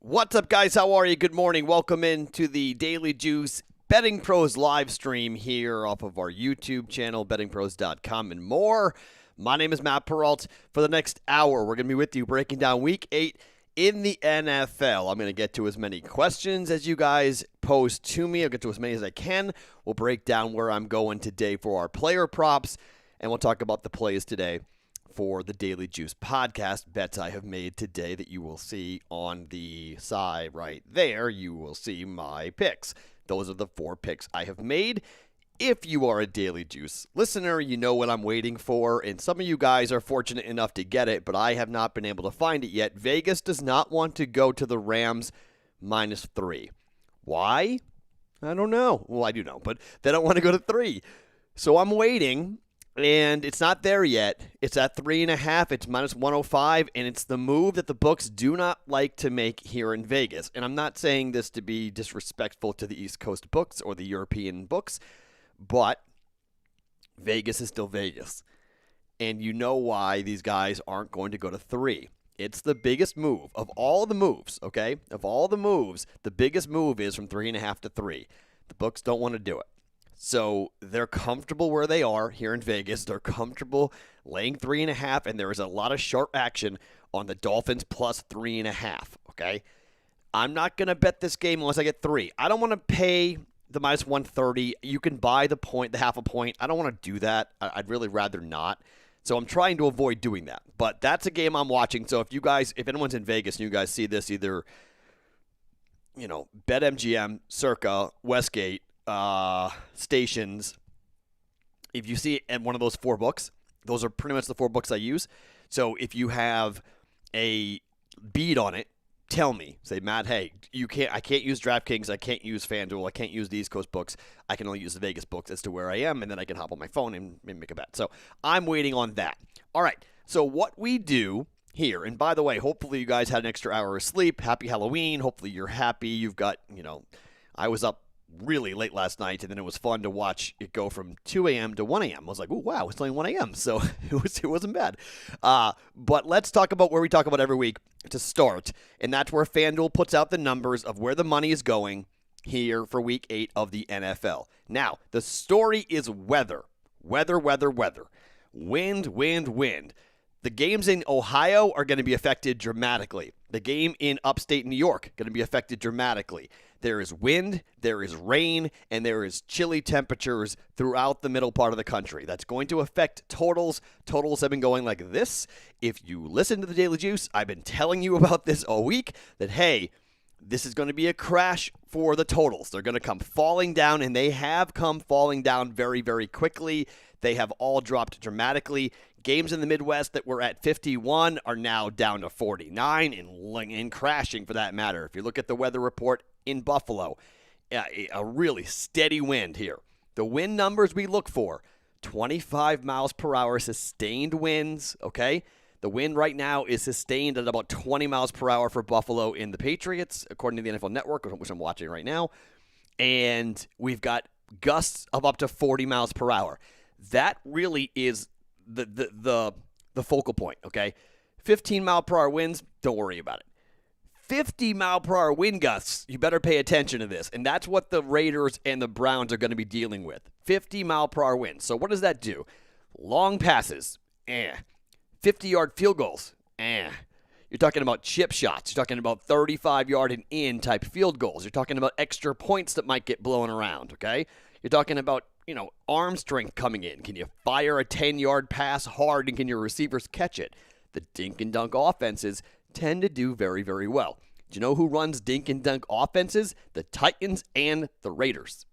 What's up, guys? How are you? Good morning. Welcome into the Daily Juice Betting Pros live stream here off of our YouTube channel, bettingpros.com and more. My name is Matt Perrault. For the next hour, we're going to be with you breaking down Week 8 in the NFL. I'm going to get to as many questions as you guys pose to me. I'll get to as many as I can. We'll break down where I'm going today for our player props, and we'll talk about the plays today for the Daily Juice podcast. Bets I have made today that you will see on the side right there. You will see my picks. Those are the 4 picks I have made. If you are a Daily Juice listener, you know what I'm waiting for, and some of you guys are fortunate enough to get it, but I have not been able to find it yet. Vegas does not want to go to the Rams -3. Why? I don't know. Well, I do know, but they don't want to go to 3. So I'm waiting. And it's not there yet. It's at 3.5. It's -105, and it's the move that the books do not like to make here in Vegas. And I'm not saying this to be disrespectful to the East Coast books or the European books, but Vegas is still Vegas. And you know why these guys aren't going to go to 3. It's the biggest move of all the moves, okay? Of all the moves, the biggest move is from 3.5 to 3. The books don't want to do it. So they're comfortable where they are here in Vegas. They're comfortable laying 3.5, and there is a lot of sharp action on the Dolphins plus 3.5, okay? I'm not going to bet this game unless I get 3. I don't want to pay the -130. You can buy the point, the half a point. I don't want to do that. I'd really rather not. So I'm trying to avoid doing that. But that's a game I'm watching. So if anyone's in Vegas and you guys see this, either, BetMGM, Circa, Westgate, stations, if you see it at one of those 4 books, those are pretty much the 4 books I use. So if you have a bead on it, tell me. Say, Matt, hey, I can't use DraftKings, I can't use FanDuel, I can't use the East Coast books. I can only use the Vegas books as to where I am, and then I can hop on my phone and make a bet. So I'm waiting on that. All right. So what we do here, and by the way, hopefully you guys had an extra hour of sleep. Happy Halloween. Hopefully you're happy. You've got, I was up really late last night, and then it was fun to watch it go from 2 a.m. to 1 a.m. I was like, oh, wow, it's only 1 a.m., so it wasn't bad. But let's talk about where we talk about every week to start, and that's where FanDuel puts out the numbers of where the money is going here for Week 8 of the NFL. Now, the story is weather. Weather. Wind. The games in Ohio are going to be affected dramatically. The game in upstate New York going to be affected dramatically. There is wind, there is rain, and there is chilly temperatures throughout the middle part of the country. That's going to affect totals. Totals have been going like this. If you listen to the Daily Juice, I've been telling you about this all week, that, hey, this is going to be a crash for the totals. They're going to come falling down, and they have come falling down very, very quickly. They have all dropped dramatically. Games in the Midwest that were at 51 are now down to 49 and crashing for that matter. If you look at the weather report in Buffalo, a really steady wind here. The wind numbers we look for, 25 miles per hour sustained winds, okay? The wind right now is sustained at about 20 miles per hour for Buffalo in the Patriots, according to the NFL Network, which I'm watching right now. And we've got gusts of up to 40 miles per hour. That really is the focal point, okay? 15 mile per hour winds, don't worry about it. 50 mile per hour wind gusts, you better pay attention to this. And that's what the Raiders and the Browns are going to be dealing with. 50 mile per hour winds. So what does that do? Long passes, 50-yard field goals, You're talking about chip shots. You're talking about 35-yard and in type field goals. You're talking about extra points that might get blown around, okay? You're talking about, arm strength coming in. Can you fire a 10-yard pass hard, and can your receivers catch it? The dink and dunk offenses tend to do very, very well. Do you know who runs dink and dunk offenses? The Titans and the Raiders.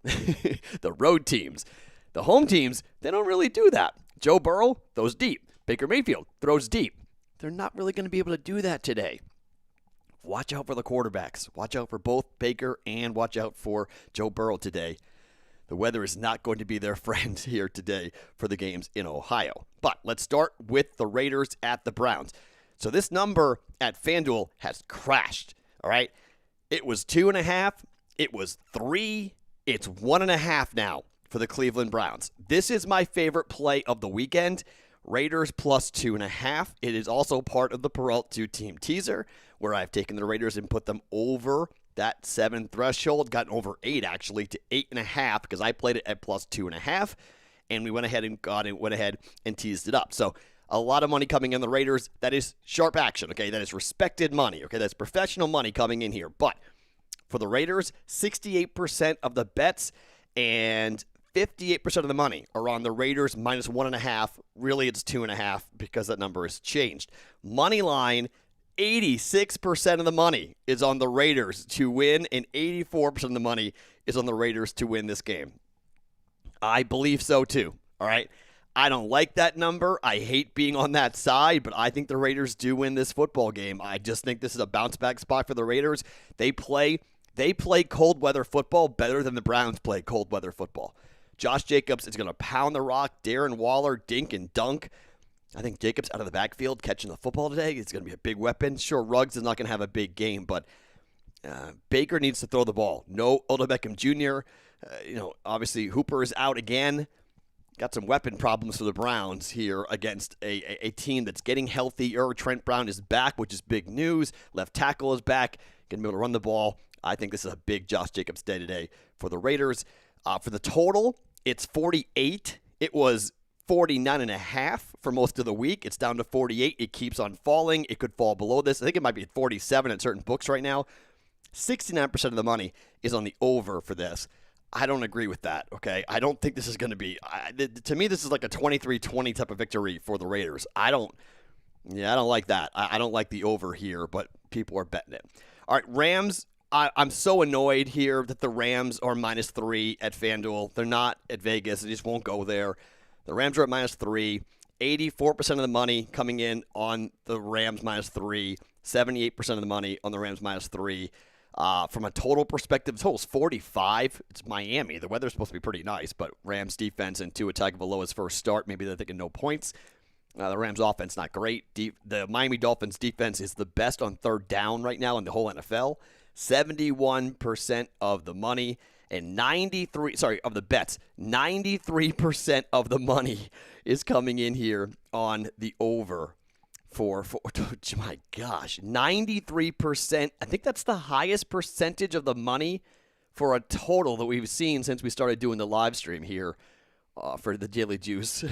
The road teams. The home teams, they don't really do that. Joe Burrow throws deep. Baker Mayfield throws deep. They're not really going to be able to do that today. Watch out for the quarterbacks. Watch out for both Baker and watch out for Joe Burrow today. The weather is not going to be their friend here today for the games in Ohio. But let's start with the Raiders at the Browns. So this number at FanDuel has crashed, all right? It was 2.5. It was 3. It's 1.5 now for the Cleveland Browns. This is my favorite play of the weekend. Raiders plus 2.5. It is also part of the Perrault 2-team teaser. where I've taken the Raiders and put them over that 7 threshold, gotten over 8 actually to 8.5 because I played it at plus 2.5, and we went ahead and teased it up. So a lot of money coming in the Raiders. That is sharp action, okay? That is respected money, okay? That's professional money coming in here. But for the Raiders, 68% of the bets and 58% of the money are on the Raiders minus 1.5. Really, it's 2.5 because that number has changed. Money line, 86% of the money is on the Raiders to win, and 84% of the money is on the Raiders to win this game. I believe so too, all right? I don't like that number. I hate being on that side, but I think the Raiders do win this football game. I just think this is a bounce-back spot for the Raiders. They play cold weather football better than the Browns play cold weather football. Josh Jacobs is going to pound the rock. Darren Waller, dink and dunk. I think Jacobs out of the backfield catching the football today is going to be a big weapon. Sure, Ruggs is not going to have a big game, but Baker needs to throw the ball. No Odell Beckham Jr. Obviously Hooper is out again. Got some weapon problems for the Browns here against a team that's getting healthier. Trent Brown is back, which is big news. Left tackle is back. Going to be able to run the ball. I think this is a big Josh Jacobs day today for the Raiders. For the total, it's 48. It was 49.5 for most of the week. It's down to 48. It keeps on falling. It could fall below this. I think it might be at 47 at certain books right now. 69% of the money is on the over for this. I don't agree with that, okay? I don't think this is going to be to me, this is like a 23-20 type of victory for the Raiders. I don't like that. I don't like the over here, but people are betting it. All right, Rams. I'm so annoyed here that the Rams are -3 at FanDuel. They're not at Vegas. They just won't go there. The Rams are at -3. 84% of the money coming in on the Rams -3. 78% of the money on the Rams -3. From a total perspective, the total's 45. It's Miami. The weather's supposed to be pretty nice, but Rams defense and Tua Tagovailoa's first start, maybe they're thinking no points. The Rams offense not great. The Miami Dolphins defense is the best on third down right now in the whole NFL. 71% of the money and of the bets. 93% of the money is coming in here on the over. For my gosh, 93%. I think that's the highest percentage of the money for a total that we've seen since we started doing the live stream here for the Daily Juice.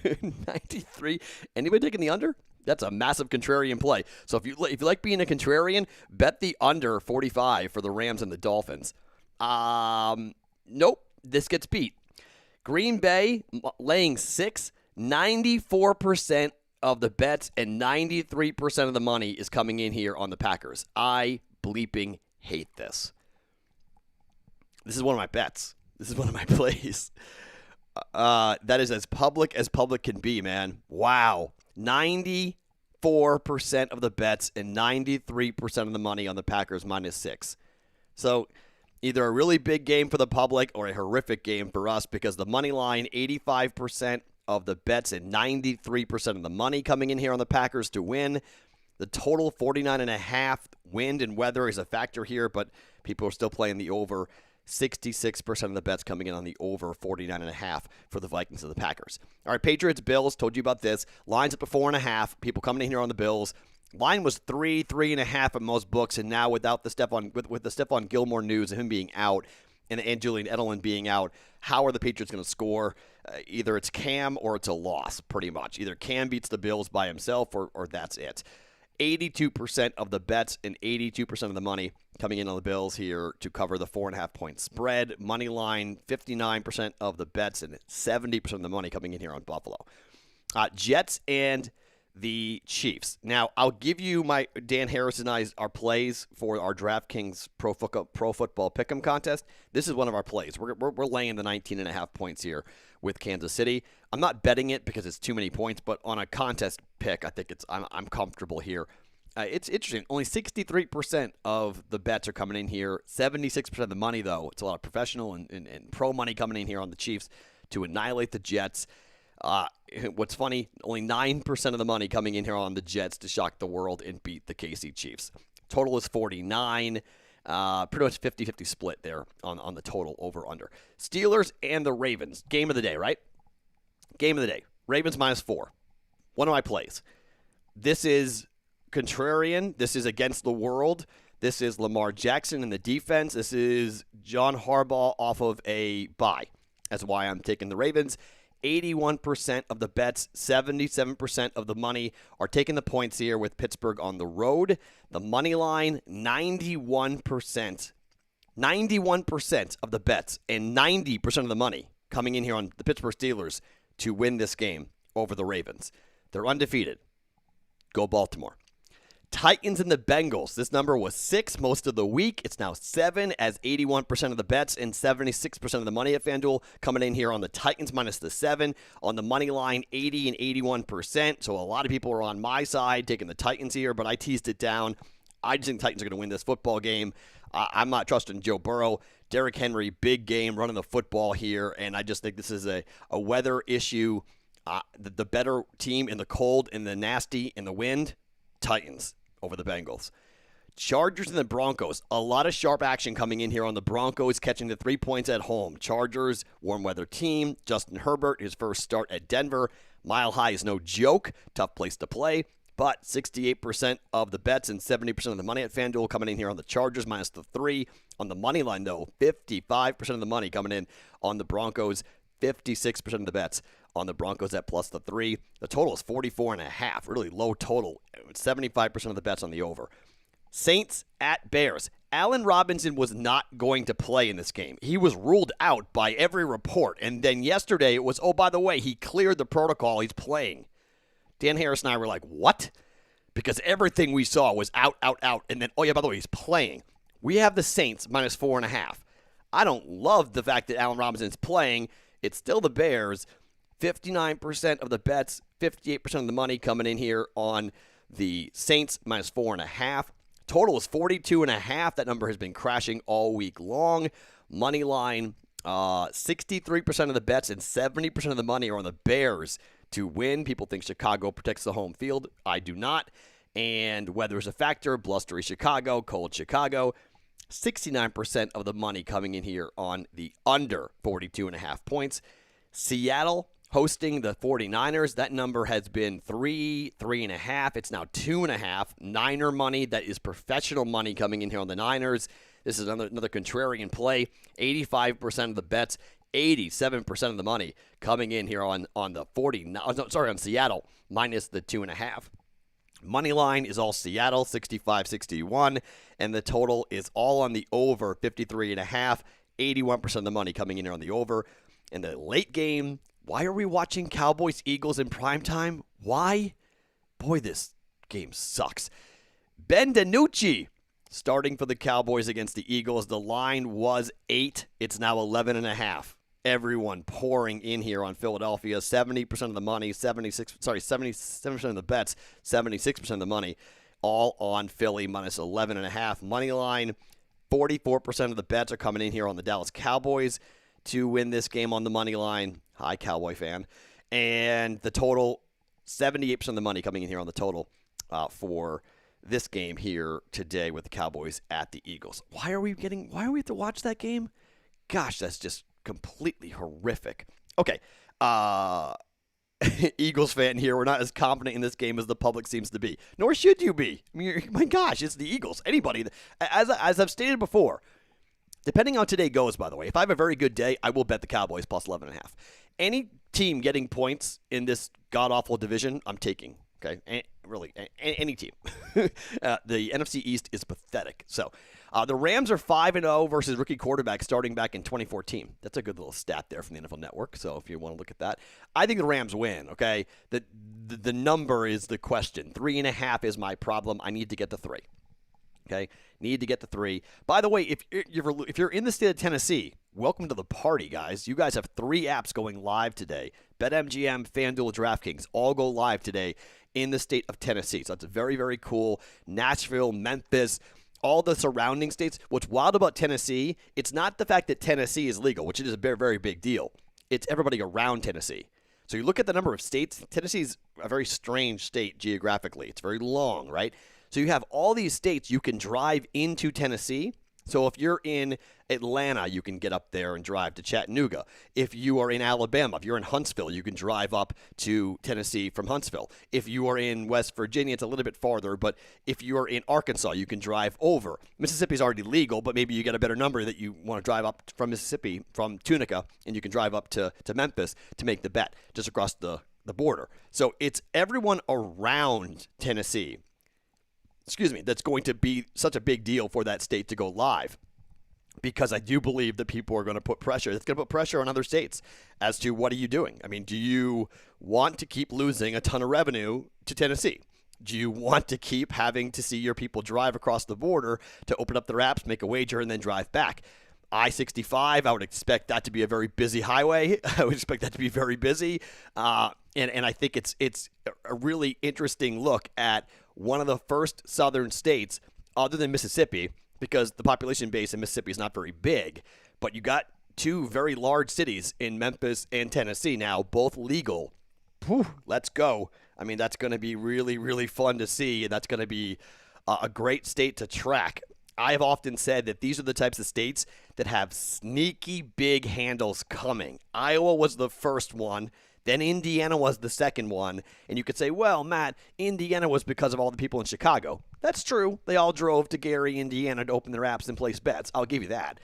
93. Anybody taking the under? That's a massive contrarian play. So if you like being a contrarian, bet the under 45 for the Rams and the Dolphins. Nope, this gets beat. Green Bay laying 6, 94% of the bets and 93% of the money is coming in here on the Packers. I bleeping hate this. This is one of my bets. This is one of my plays. That is as public can be, man. Wow. 94% of the bets and 93% of the money on the Packers -6. So either a really big game for the public or a horrific game for us because the money line, 85% of the bets and 93% of the money coming in here on the Packers to win. The total 49.5. Wind and weather is a factor here, but people are still playing the over. 66% of the bets coming in on the over 49.5 for the Vikings and the Packers. All right, Patriots, Bills, told you about this. Line's up to 4.5. People coming in here on the Bills. Line was 3.5 at most books, and now without the Stephon Gilmore news of him being out and Julian Edelman being out, how are the Patriots going to score? Either it's Cam or it's a loss, pretty much. Either Cam beats the Bills by himself or that's it. 82% of the bets and 82% of the money coming in on the Bills here to cover the 4.5-point spread. Money line, 59% of the bets and 70% of the money coming in here on Buffalo. Jets and the Chiefs. Now, I'll give you Dan Harris and our plays for our DraftKings Pro Football Pick'em contest. This is one of our plays. We're laying the 19.5 points here with Kansas City. I'm not betting it because it's too many points, but on a contest pick, I think I'm comfortable here. It's interesting. Only 63% of the bets are coming in here. 76% of the money, though. It's a lot of professional and pro money coming in here on the Chiefs to annihilate the Jets. What's funny, only 9% of the money coming in here on the Jets to shock the world and beat the KC Chiefs. Total is 49. Pretty much 50-50 split there on the total over-under. Steelers and the Ravens. Game of the day, right? Game of the day. Ravens -4. One of my plays. This is contrarian. This is against the world. This is Lamar Jackson in the defense. This is John Harbaugh off of a bye. That's why I'm taking the Ravens. 81% of the bets, 77% of the money are taking the points here with Pittsburgh on the road. The money line, 91%. 91% of the bets and 90% of the money coming in here on the Pittsburgh Steelers to win this game over the Ravens. They're undefeated. Go Baltimore. Titans and the Bengals. This number was 6 most of the week. It's now 7 as 81% of the bets and 76% of the money at FanDuel coming in here on the Titans minus the 7. On the money line, 80 and 81%. So a lot of people are on my side taking the Titans here, but I teased it down. I just think the Titans are going to win this football game. I'm not trusting Joe Burrow. Derrick Henry, big game, running the football here, and I just think this is a weather issue. The better team in the cold, in the nasty, in the wind, Titans over the Bengals. Chargers and the Broncos. A lot of sharp action coming in here on the Broncos, catching the 3 points at home. Chargers, warm weather team. Justin Herbert, his first start at Denver. Mile High is no joke. Tough place to play. But 68% of the bets and 70% of the money at FanDuel coming in here on the Chargers minus the 3. On the money line, though, 55% of the money coming in on the Broncos. 56% of the bets on the Broncos at plus the 3. The total is 44.5. Really low total. 75% of the bets on the over. Saints at Bears. Allen Robinson was not going to play in this game. He was ruled out by every report. And then yesterday it was, oh, by the way, he cleared the protocol. He's playing. Dan Harris and I were like, what? Because everything we saw was out. And then, oh, yeah, by the way, he's playing. We have the Saints minus 4.5. I don't love the fact that Allen Robinson's playing. It's still the Bears. 59% of the bets, 58% of the money coming in here on the Saints minus 4.5. Total is 42.5. That number has been crashing all week long. Money line, 63% of the bets and 70% of the money are on the Bears to win. People think Chicago protects the home field. I do not. And weather is a factor. Blustery Chicago, cold Chicago. 69% of the money coming in here on the under 42.5 points. Seattle hosting the 49ers. That number has been 3.5. It's now 2.5. Niner money. That is professional money coming in here on the Niners. This is another contrarian play. 85% of the bets, 87% of the money coming in here on Seattle minus the 2.5. Money line is all Seattle, 65-61, and the total is all on the over, 53.5. 81% of the money coming in here on the over. In the late game, why are we watching Cowboys-Eagles in primetime? Why? Boy, this game sucks. Ben DiNucci starting for the Cowboys against the Eagles. The line was 8. It's now 11.5. Everyone pouring in here on Philadelphia. 70% of the money, 77% of the bets, 76% of the money, all on Philly minus 11.5. Money line, 44% of the bets are coming in here on the Dallas Cowboys to win this game on the money line. Hi, Cowboy fan. And the total, 78% of the money coming in here on the total for this game here today with the Cowboys at the Eagles. Why are we have to watch that game? Gosh, that's just completely horrific. Okay, Eagles fan here. We're not as confident in this game as the public seems to be. Nor should you be. I mean, my gosh, it's the Eagles. Anybody, as I've stated before, depending on how today goes, by the way, if I have a very good day, I will bet the Cowboys plus 11.5. Any team getting points in this god-awful division, I'm taking. Okay, really, any team. The NFC East is pathetic. So, the Rams are 5-0 versus rookie quarterback starting back in 2014. That's a good little stat there from the NFL Network. So, if you want to look at that, I think the Rams win. Okay, the number is the question. 3.5 is my problem. I need to get to 3. Okay, need to get to 3. By the way, if you're in the state of Tennessee, welcome to the party, guys. You guys have 3 apps going live today. BetMGM, FanDuel, DraftKings all go live today in the state of Tennessee. So that's very, very cool. Nashville, Memphis, all the surrounding states. What's wild about Tennessee, it's not the fact that Tennessee is legal, which is a very, very big deal. It's everybody around Tennessee. So you look at the number of states. Tennessee's a very strange state geographically. It's very long, right? So you have all these states you can drive into Tennessee. So if you're in Atlanta, you can get up there and drive to Chattanooga. If you are in Alabama, if you're in Huntsville, you can drive up to Tennessee from Huntsville. If you are in West Virginia, it's a little bit farther, but if you are in Arkansas, you can drive over. Mississippi's already legal, but maybe you get a better number that you want to drive up from Mississippi, from Tunica, and you can drive up to Memphis to make the bet just across the border. So it's everyone around Tennessee, that's going to be such a big deal for that state to go live, because I do believe that people are going to put pressure. It's going to put pressure on other states as to what are you doing? I mean, do you want to keep losing a ton of revenue to Tennessee? Do you want to keep having to see your people drive across the border to open up their apps, make a wager, and then drive back? I-65, I would expect that to be a very busy highway. I would expect that to be very busy. And I think it's a really interesting look at one of the first southern states, other than Mississippi, because the population base in Mississippi is not very big, but you got two very large cities in Memphis and Tennessee now, both legal. Whew, let's go. I mean, that's going to be really, really fun to see, and that's going to be a great state to track. I have often said that these are the types of states that have sneaky big handles coming. Iowa was the first one. Then Indiana was the second one. And you could say, well, Matt, Indiana was because of all the people in Chicago. That's true. They all drove to Gary, Indiana to open their apps and place bets. I'll give you that.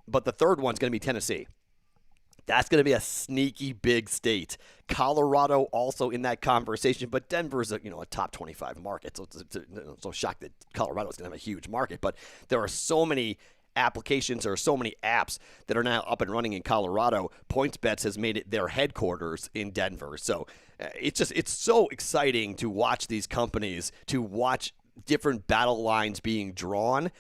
But the third one's going to be Tennessee. That's going to be a sneaky big state. Colorado also in that conversation, but Denver's a top 25 market. So it's so shocked that Colorado's going to have a huge market. But there are so many applications or so many apps that are now up and running in Colorado. PointsBets has made it their headquarters in Denver. So it's so exciting to watch these companies, to watch different battle lines being drawn.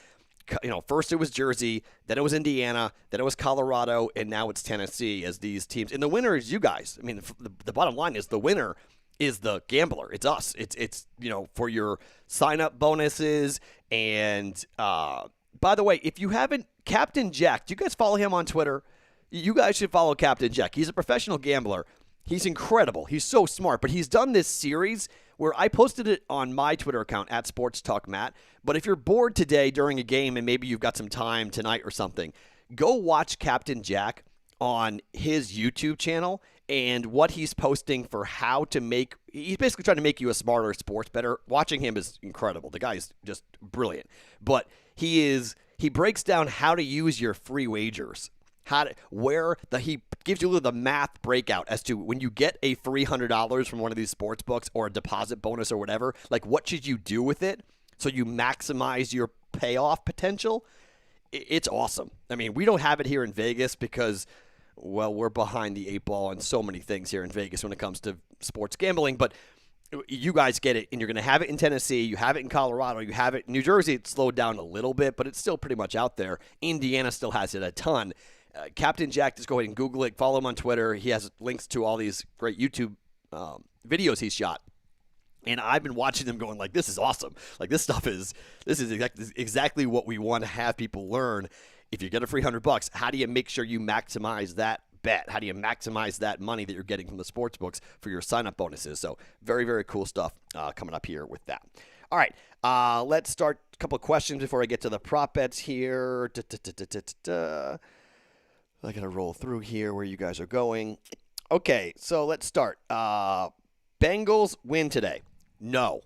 First it was Jersey, then it was Indiana, then it was Colorado, and now it's Tennessee as these teams. And the winner is you guys. I mean, the bottom line is the winner is the gambler. It's us. It's for your sign-up bonuses. And by the way, if you haven't, Captain Jack, do you guys follow him on Twitter? You guys should follow Captain Jack. He's a professional gambler. He's incredible. He's so smart. But he's done this series where I posted it on my Twitter account at Sports Talk Matt. But if you're bored today during a game and maybe you've got some time tonight or something, go watch Captain Jack on his YouTube channel and what he's posting for how to make – he's basically trying to make you a smarter sports bettor. Watching him is incredible. The guy is just brilliant. But he breaks down how to use your free wagers. He gives you the math breakout as to when you get a free $100 from one of these sports books or a deposit bonus or whatever, like what should you do with it so you maximize your payoff potential. It's awesome. I mean, we don't have it here in Vegas because, well, we're behind the eight ball on so many things here in Vegas when it comes to sports gambling, but you guys get it, and you're going to have it in Tennessee. You have it in Colorado. You have it in New Jersey. It's slowed down a little bit, but it's still pretty much out there. Indiana still has it a ton. Captain Jack, just go ahead and Google it. Follow him on Twitter. He has links to all these great YouTube videos he's shot. And I've been watching them going like, this is awesome. Like this is exactly what we want to have people learn. If you get a free $100, how do you make sure you maximize that bet? How do you maximize that money that you're getting from the sports books for your sign-up bonuses? So very, very cool stuff coming up here with that. All right, let's start a couple of questions before I get to the prop bets here. I got to roll through here where you guys are going. Okay, so let's start. Bengals win today. No.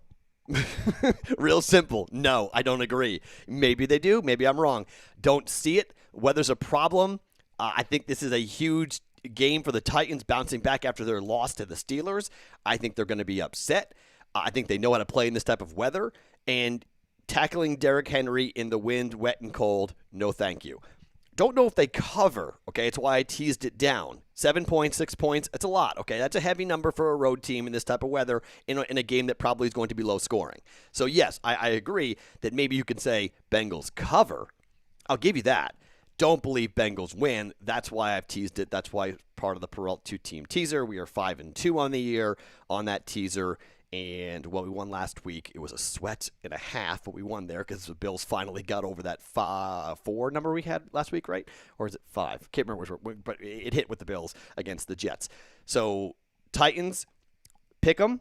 Real simple. No, I don't agree. Maybe they do. Maybe I'm wrong. Don't see it. Weather's a problem. I think this is a huge game for the Titans bouncing back after their loss to the Steelers. I think they're going to be upset. I think they know how to play in this type of weather. And tackling Derrick Henry in the wind, wet and cold, no thank you. Don't know if they cover, okay? It's why I teased it down. 7 points, 6 points, it's a lot, okay? That's a heavy number for a road team in this type of weather in a game that probably is going to be low scoring. So, yes, I agree that maybe you can say Bengals cover. I'll give you that. Don't believe Bengals win. That's why I've teased it. That's why part of the Perrault two-team teaser. We are 5-2 on the year on that teaser. And, well, we won last week. It was a sweat and a half, but we won there because the Bills finally got over that 4 number we had last week, right? Or is it 5? Can't remember which, but it hit with the Bills against the Jets. So, Titans, pick 'em.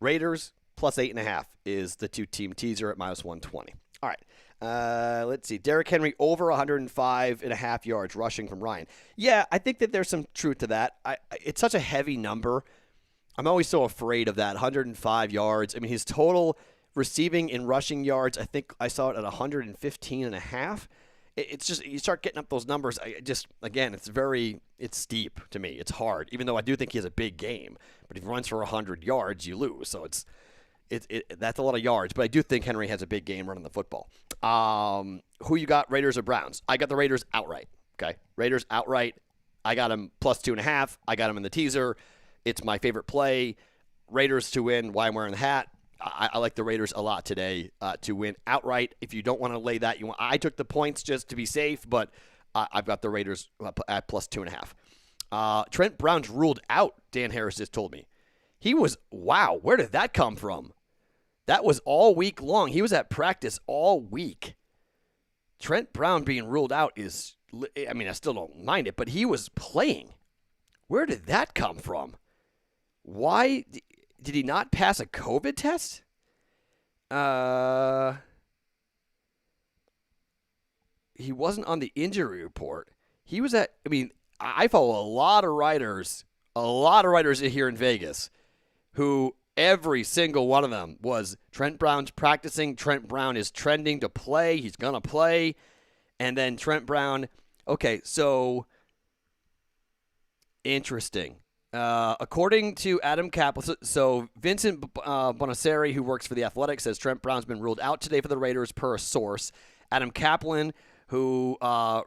Raiders, plus 8.5 is the two-team teaser at minus 120. All right. Let's see. Derrick Henry over 105.5 yards rushing from Ryan. Yeah, I think that there's some truth to that. It's such a heavy number. I'm always so afraid of that 105 yards. I mean, his total receiving and rushing yards, I think I saw it at 115 and a half. It's just, you start getting up those numbers. Again, it's steep to me. It's hard, even though I do think he has a big game. But if he runs for 100 yards, you lose. So that's a lot of yards. But I do think Henry has a big game running the football. Who you got, Raiders or Browns? I got the Raiders outright. Okay, Raiders outright. I got them plus 2.5. I got them in the teaser. It's my favorite play. Raiders to win. Why I'm wearing the hat. I like the Raiders a lot today to win outright. If you don't want to lay that, I took the points just to be safe, but I've got the Raiders at plus 2.5. Trent Brown's ruled out, Dan Harris just told me. Wow, where did that come from? That was all week long. He was at practice all week. Trent Brown being ruled out I still don't mind it, but he was playing. Where did that come from? Why did he not pass a COVID test? He wasn't on the injury report. He was I follow a lot of writers here in Vegas who every single one of them was Trent Brown's practicing. Trent Brown is trending to play. He's going to play. And then Trent Brown, okay, so interesting. According to Adam Kaplan, so Vincent Bonaceri, who works for The Athletic, says Trent Brown's been ruled out today for the Raiders per a source. Adam Kaplan, who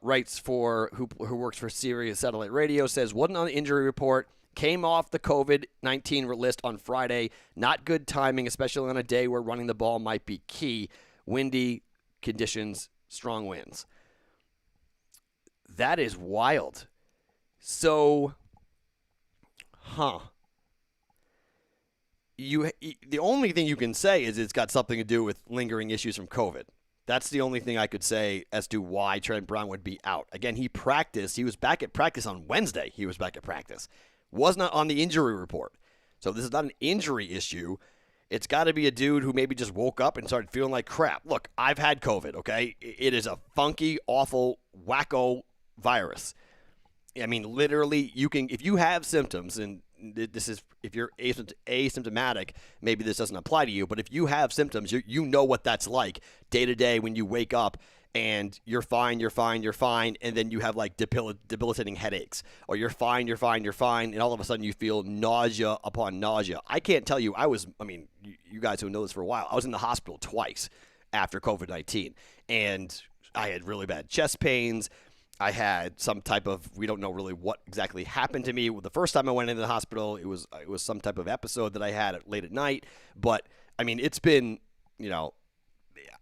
works for Sirius Satellite Radio, says wasn't on the injury report, came off the COVID-19 list on Friday. Not good timing, especially on a day where running the ball might be key. Windy conditions, strong winds. That is wild. So... The only thing you can say is it's got something to do with lingering issues from COVID. That's the only thing I could say as to why Trent Brown would be out. Again, he practiced. He was back at practice on Wednesday. He was back at practice. Was not on the injury report. So this is not an injury issue. It's got to be a dude who maybe just woke up and started feeling like crap. Look, I've had COVID, okay? It is a funky, awful, wacko virus. I mean, literally, if you have symptoms, and this is, if you're asymptomatic, maybe this doesn't apply to you, but if you have symptoms, you know what that's like day to day when you wake up and you're fine, and then you have like debilitating headaches, or you're fine, and all of a sudden you feel nausea upon nausea. I can't tell you, you guys who know this for a while, I was in the hospital twice after COVID-19, and I had really bad chest pains. I had some type of, we don't know really what exactly happened to me. The first time I went into the hospital, it was some type of episode that I had late at night. But, I mean, it's been,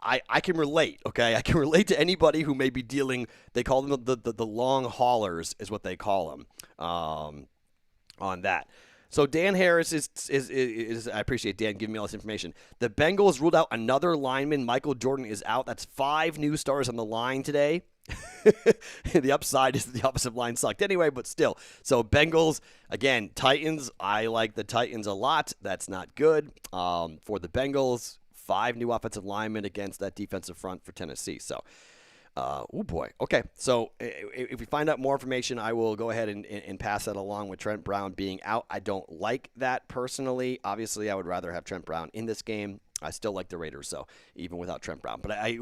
I can relate, okay? I can relate to anybody who may be dealing, they call them the long haulers is what they call them on that. So Dan Harris is I appreciate Dan giving me all this information. The Bengals ruled out another lineman. Michael Jordan is out. That's 5 new stars on the line today. The upside is the offensive line sucked anyway, but still. So Bengals, again, Titans. I like the Titans a lot. That's not good for the Bengals. 5 new offensive linemen against that defensive front for Tennessee. So, oh boy. Okay, so if we find out more information, I will go ahead and pass that along with Trent Brown being out. I don't like that personally. Obviously, I would rather have Trent Brown in this game. I still like the Raiders, so even without Trent Brown. But I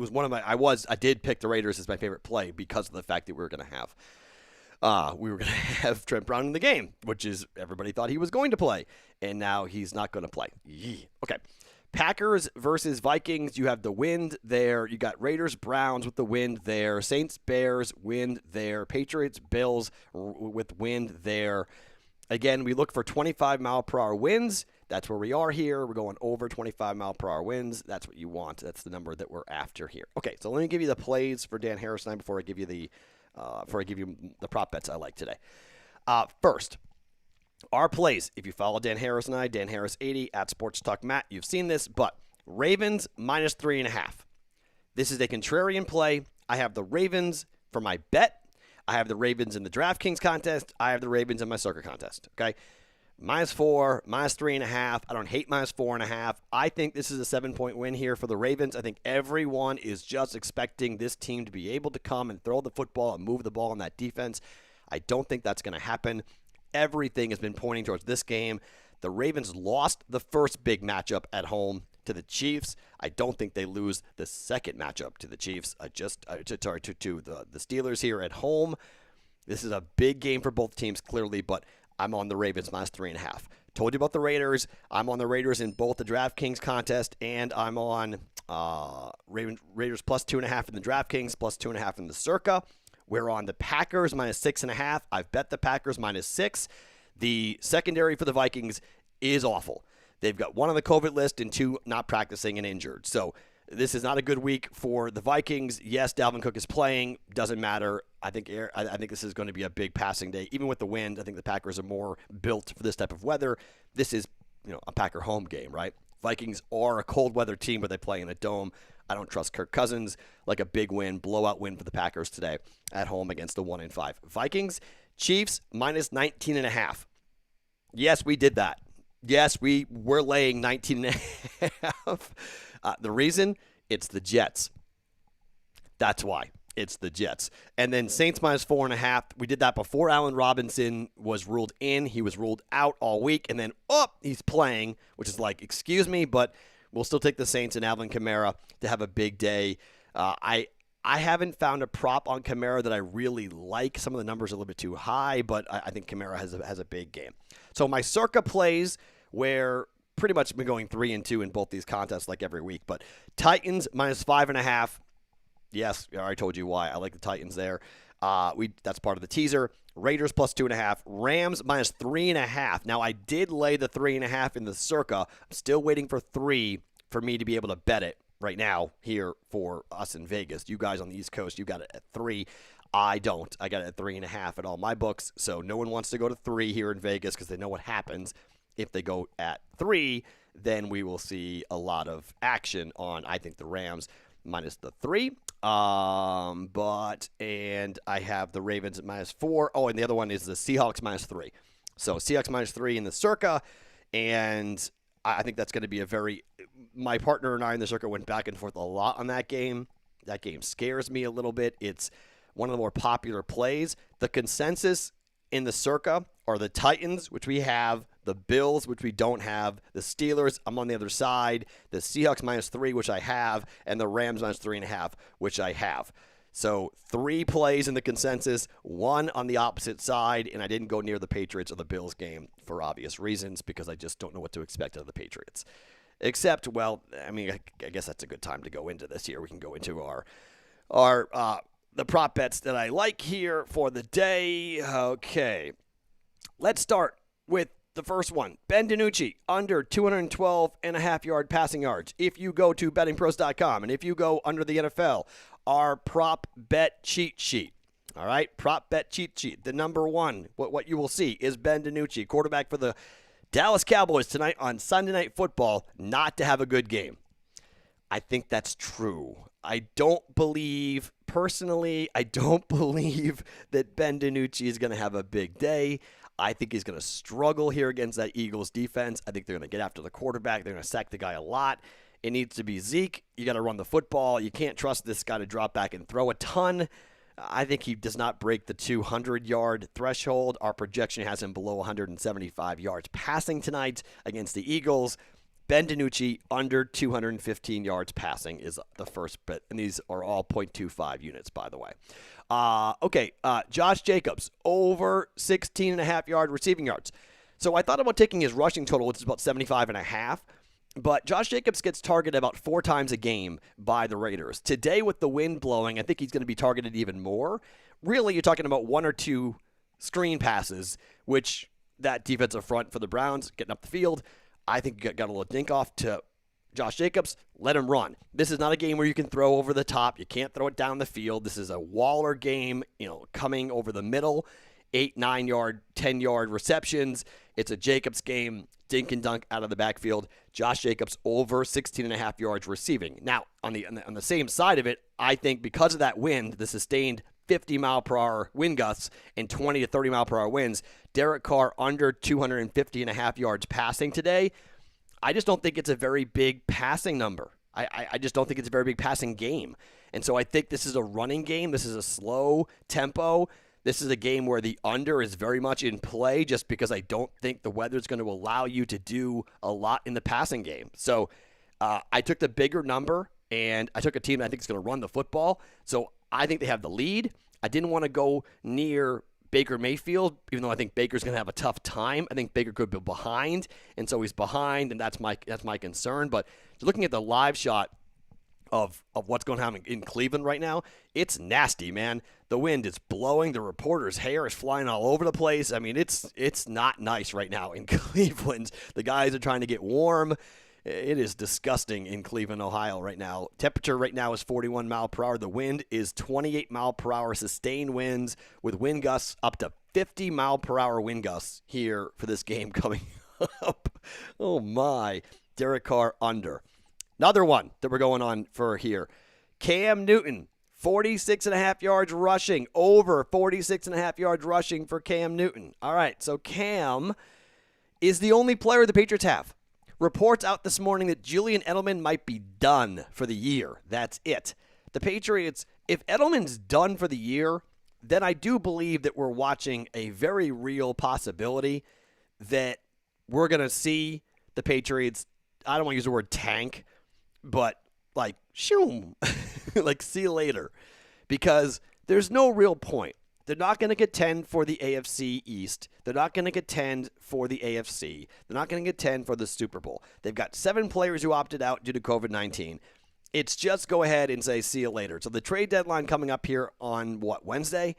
did pick the Raiders as my favorite play because of the fact that we were going to have Trent Brown in the game, which is everybody thought he was going to play, and now he's not going to play. Okay. Packers versus Vikings. You have the wind there. You got Raiders, Browns with the wind there. Saints, Bears, wind there. Patriots, Bills with wind there. Again, we look for 25-mile-per-hour winds. That's where we are here. We're going over 25-mile-per-hour winds. That's what you want. That's the number that we're after here. Okay, so let me give you the plays for Dan Harris and I before I give you the prop bets I like today. First, our plays. If you follow Dan Harris and I, Dan Harris 80 at Sports Talk Matt, you've seen this, but Ravens minus 3.5. This is a contrarian play. I have the Ravens for my bet. I have the Ravens in the DraftKings contest. I have the Ravens in my Circa contest. Okay. -4, -3.5. I don't hate -4.5. I think this is a 7-point win here for the Ravens. I think everyone is just expecting this team to be able to come and throw the football and move the ball in that defense. I don't think that's going to happen. Everything has been pointing towards this game. The Ravens lost the first big matchup at home to the Chiefs. I don't think they lose the second matchup to the Chiefs. To the Steelers here at home. This is a big game for both teams, clearly, but I'm on the Ravens -3.5. Told you about the Raiders. I'm on the Raiders in both the DraftKings contest, and I'm on Raiders +2.5 in the DraftKings, +2.5 in the Circa. We're on the Packers -6.5. I've bet the Packers -6. The secondary for the Vikings is awful. They've got one on the COVID list and two not practicing and injured. So this is not a good week for the Vikings. Yes, Dalvin Cook is playing. Doesn't matter. I think this is going to be a big passing day. Even with the wind, I think the Packers are more built for this type of weather. This is, a Packer home game, right? Vikings are a cold weather team, but they play in a dome. I don't trust Kirk Cousins. Like a big win, blowout win for the Packers today at home against the 1-5 Vikings. Chiefs -19.5. Yes, we did that. Yes, we were laying 19.5. The reason? It's the Jets. That's why. It's the Jets. And then Saints -4.5. We did that before Allen Robinson was ruled in. He was ruled out all week. And then, he's playing, which is like, excuse me, but we'll still take the Saints and Alvin Kamara to have a big day. I haven't found a prop on Kamara that I really like. Some of the numbers are a little bit too high, but I think Kamara has a big game. So my Circa plays, where pretty much been going 3-2 in both these contests like every week. But Titans -5.5. Yes, I already told you why. I like the Titans there. That's part of the teaser. Raiders +2.5. Rams -3.5. Now, I did lay the 3.5 in the Circa. I'm still waiting for 3 for me to be able to bet it right now here for us in Vegas. You guys on the East Coast, you got it at 3. I don't. I got it at 3.5 at all my books. So no one wants to go to 3 here in Vegas because they know what happens. If they go at 3, then we will see a lot of action on, I think, the Rams -3. And I have the Ravens at -4. Oh, and the other one is the Seahawks -3. So Seahawks -3 in the Circa, and I think that's going to be my partner and I in the Circa went back and forth a lot on that game. That game scares me a little bit. It's one of the more popular plays. The consensus in the Circa are the Titans, which we have, the Bills, which we don't have, the Steelers, I'm on the other side, the Seahawks -3, which I have, and the Rams -3.5, which I have. So 3 plays in the consensus, 1 on the opposite side, and I didn't go near the Patriots or the Bills game for obvious reasons because I just don't know what to expect of the Patriots. Except, I guess that's a good time to go into this here. We can go into the prop bets that I like here for the day. Okay. Let's start with the first one. Ben DiNucci, under 212.5 yard passing yards. If you go to bettingpros.com and if you go under the NFL, our prop bet cheat sheet. All right, prop bet cheat sheet. The number one, what you will see is Ben DiNucci, quarterback for the Dallas Cowboys tonight on Sunday Night Football, not to have a good game. I think that's true. Personally, I don't believe that Ben DiNucci is going to have a big day. I think he's going to struggle here against that Eagles defense. I think they're going to get after the quarterback. They're going to sack the guy a lot. It needs to be Zeke. You got to run the football. You can't trust this guy to drop back and throw a ton. I think he does not break the 200-yard threshold. Our projection has him below 175 yards passing tonight against the Eagles. Ben DiNucci, under 215 yards passing is the first bet, and these are all 0.25 units, by the way. Josh Jacobs, over 16.5 yard receiving yards. So I thought about taking his rushing total, which is about 75.5, but Josh Jacobs gets targeted about 4 times a game by the Raiders. Today, with the wind blowing, I think he's going to be targeted even more. Really, you're talking about 1 or 2 screen passes, which that defensive front for the Browns getting up the field. I think you got a little dink off to Josh Jacobs. Let him run. This is not a game where you can throw over the top. You can't throw it down the field. This is a Waller game, coming over the middle. 8, 9 yard, 10 yard receptions. It's a Jacobs game. Dink and dunk out of the backfield. Josh Jacobs over 16.5 yards receiving. Now, on the same side of it, I think because of that wind, the sustained 50-mile-per-hour wind gusts and 20 to 30-mile-per-hour winds. Derek Carr under 250.5 yards passing today. I just don't think it's a very big passing number. I just don't think it's a very big passing game. And so I think this is a running game. This is a slow tempo. This is a game where the under is very much in play just because I don't think the weather is going to allow you to do a lot in the passing game. So I took the bigger number, and I took a team that I think is going to run the football. So I think they have the lead. I didn't want to go near Baker Mayfield, even though I think Baker's going to have a tough time. I think Baker could be behind, and so he's behind, and that's my concern. But looking at the live shot of what's going on in Cleveland right now, it's nasty, man. The wind is blowing. The reporter's hair is flying all over the place. I mean, it's not nice right now in Cleveland. The guys are trying to get warm. It is disgusting in Cleveland, Ohio right now. Temperature right now is 41 mile per hour. The wind is 28 mile per hour sustained winds with wind gusts up to 50 mile per hour wind gusts here for this game coming up. Oh, my. Derek Carr under. Another one that we're going on for here. Cam Newton, 46.5 yards rushing. Over 46.5 yards rushing for Cam Newton. All right, so Cam is the only player the Patriots have. Reports out this morning that Julian Edelman might be done for the year. That's it. The Patriots, if Edelman's done for the year, then I do believe that we're watching a very real possibility that we're going to see the Patriots, I don't want to use the word tank, but like, shoom, like see you later. Because there's no real point. They're not going to contend for the AFC East. They're not going to contend for the AFC. They're not going to contend for the Super Bowl. They've got 7 players who opted out due to COVID-19. It's just go ahead and say, see you later. So the trade deadline coming up here on, Wednesday?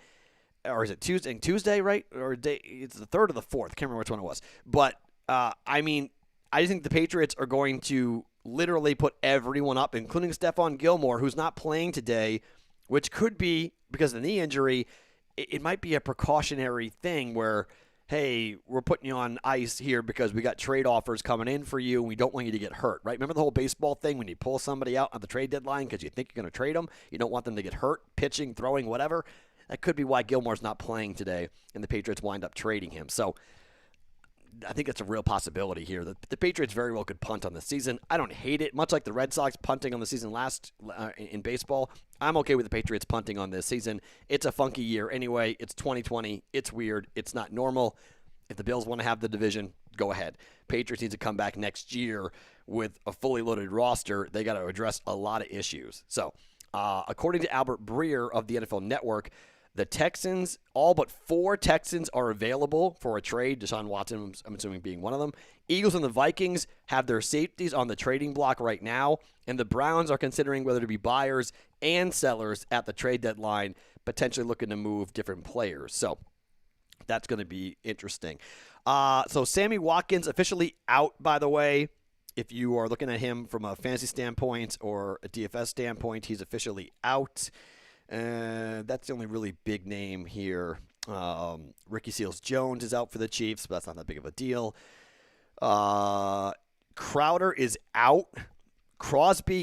Or is it Tuesday? Tuesday, right? Or it's the 3rd or the 4th. I can't remember which one it was. But, I think the Patriots are going to literally put everyone up, including Stephon Gilmore, who's not playing today, which could be, because of the knee injury, it might be a precautionary thing where, hey, we're putting you on ice here because we got trade offers coming in for you and we don't want you to get hurt, right? Remember the whole baseball thing when you pull somebody out on the trade deadline because you think you're going to trade them? You don't want them to get hurt, pitching, throwing, whatever. That could be why Gilmore's not playing today and the Patriots wind up trading him. So I think it's a real possibility here. The Patriots very well could punt on the season. I don't hate it. Much like the Red Sox punting on the season last in baseball, I'm okay with the Patriots punting on this season. It's a funky year anyway. It's 2020. It's weird. It's not normal. If the Bills want to have the division, go ahead. Patriots need to come back next year with a fully loaded roster. They got to address a lot of issues. So, according to Albert Breer of the NFL Network, the Texans, all but 4 Texans are available for a trade. Deshaun Watson, I'm assuming, being one of them. Eagles and the Vikings have their safeties on the trading block right now, and the Browns are considering whether to be buyers and sellers at the trade deadline, potentially looking to move different players. So that's going to be interesting. So Sammy Watkins officially out, by the way. If you are looking at him from a fantasy standpoint or a DFS standpoint, he's officially out. That's the only really big name here. Ricky Seals-Jones is out for the Chiefs, but that's not that big of a deal. Crowder is out.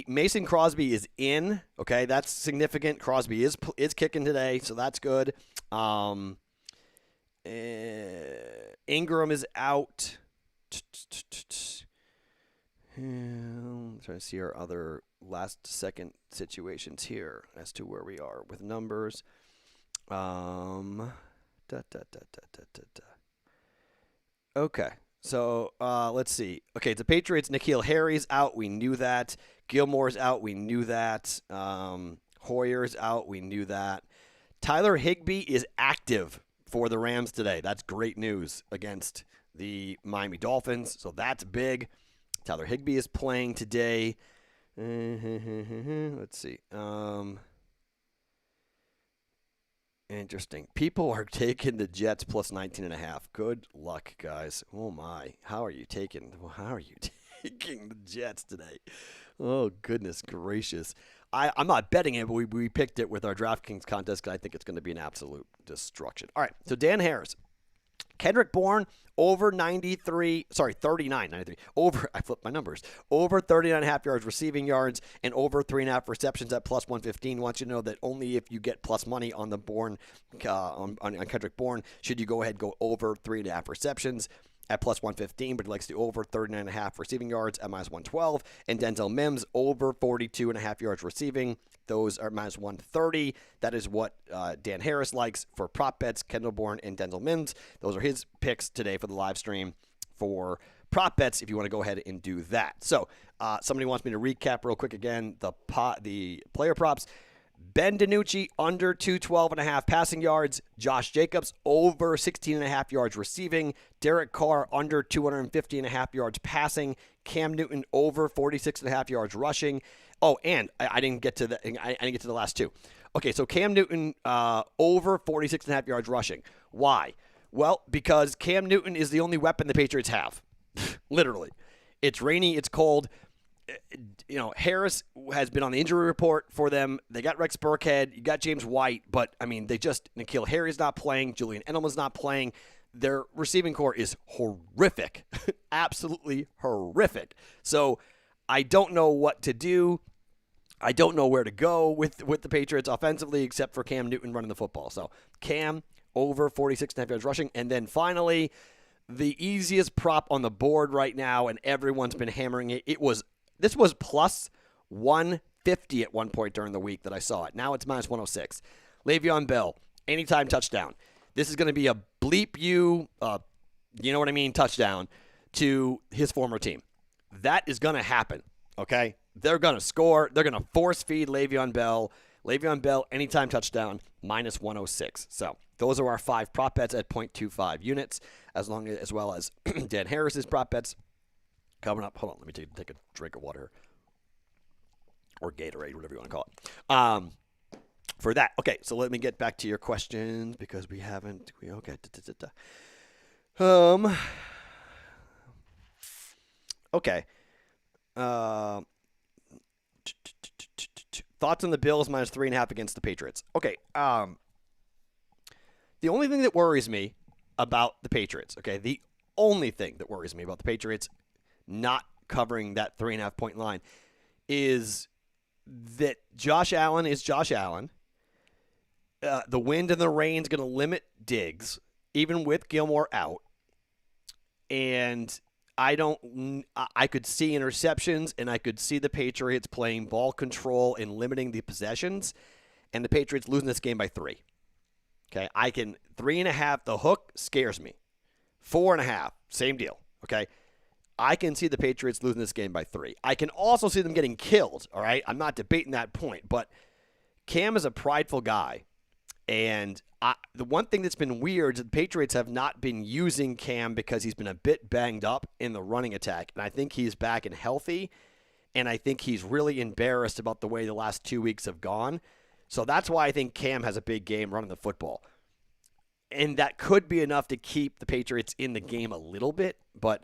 Mason Crosby is in. Okay, that's significant. Crosby is kicking today, so that's good. Ingram is out. I'm trying to see our other last-second situations here as to where we are with numbers. Okay, so let's see. Okay, the Patriots, N'Keal Harry's out. We knew that. Gilmore's out. We knew that. Hoyer's out. We knew that. Tyler Higbee is active for the Rams today. That's great news against the Miami Dolphins, so that's big. Tyler Higbee is playing today. Let's see. Interesting. People are taking the Jets plus 19.5. Good luck, guys. Oh, my. How are you taking the Jets today? Oh, goodness gracious. I'm not betting it, but we picked it with our DraftKings contest because I think it's going to be an absolute destruction. All right, so Dan Harris. Kendrick Bourne over 39, I flipped my numbers. Over 39.5 yards receiving yards and over 3.5 receptions at plus 115. I want you to know that only if you get plus money on the Bourne, on Kendrick Bourne, should you go ahead and go over 3.5 receptions at plus 115, but he likes to over 39.5 receiving yards at minus 112. And Denzel Mims over 42.5 yards receiving. Those are minus 130. That is what Dan Harris likes for prop bets, Kendall Bourne and Denzel Mims. Those are his picks today for the live stream for prop bets if you want to go ahead and do that. So somebody wants me to recap real quick again the player props. Ben DiNucci under 212.5 passing yards. Josh Jacobs over 16.5 yards receiving. Derek Carr under 250.5 yards passing. Cam Newton over 46.5 yards rushing. Oh, and I didn't get to the last two. Okay, so Cam Newton over 46.5 yards rushing. Why? Well, because Cam Newton is the only weapon the Patriots have. Literally. It's rainy, it's cold. Harris has been on the injury report for them. They got Rex Burkhead. You got James White. But, N'Keal Harry's not playing. Julian Edelman's not playing. Their receiving core is horrific. Absolutely horrific. So I don't know what to do. I don't know where to go with the Patriots offensively except for Cam Newton running the football. So Cam over 46.5 yards rushing. And then finally, the easiest prop on the board right now, and everyone's been hammering it. This was plus 150 at one point during the week that I saw it. Now it's minus 106. Le'Veon Bell, anytime touchdown. This is going to be a bleep you know what I mean, touchdown to his former team. That is going to happen, okay? They're going to score. They're going to force feed Le'Veon Bell. Le'Veon Bell, anytime touchdown, minus 106. So those are our 5 prop bets at 0.25 units, as well as Dan Harris's prop bets. Coming up, hold on, let me take a drink of water. Or Gatorade, whatever you want to call it. For that. Okay, so let me get back to your questions because we haven't. Okay. Thoughts on the Bills minus 3.5 against the Patriots. Okay. The only thing that worries me about the Patriots, not covering that 3.5 point line, is that Josh Allen is Josh Allen. The wind and the rain is going to limit Diggs, even with Gilmore out. And I could see interceptions, and I could see the Patriots playing ball control and limiting the possessions, and the Patriots losing this game by 3. Okay, 3.5, the hook scares me. 4.5, same deal. Okay, I can see the Patriots losing this game by 3. I can also see them getting killed, all right? I'm not debating that point, but Cam is a prideful guy. And the one thing that's been weird is the Patriots have not been using Cam because he's been a bit banged up in the running attack. And I think he's back and healthy, and I think he's really embarrassed about the way the last 2 weeks have gone. So that's why I think Cam has a big game running the football. And that could be enough to keep the Patriots in the game a little bit, but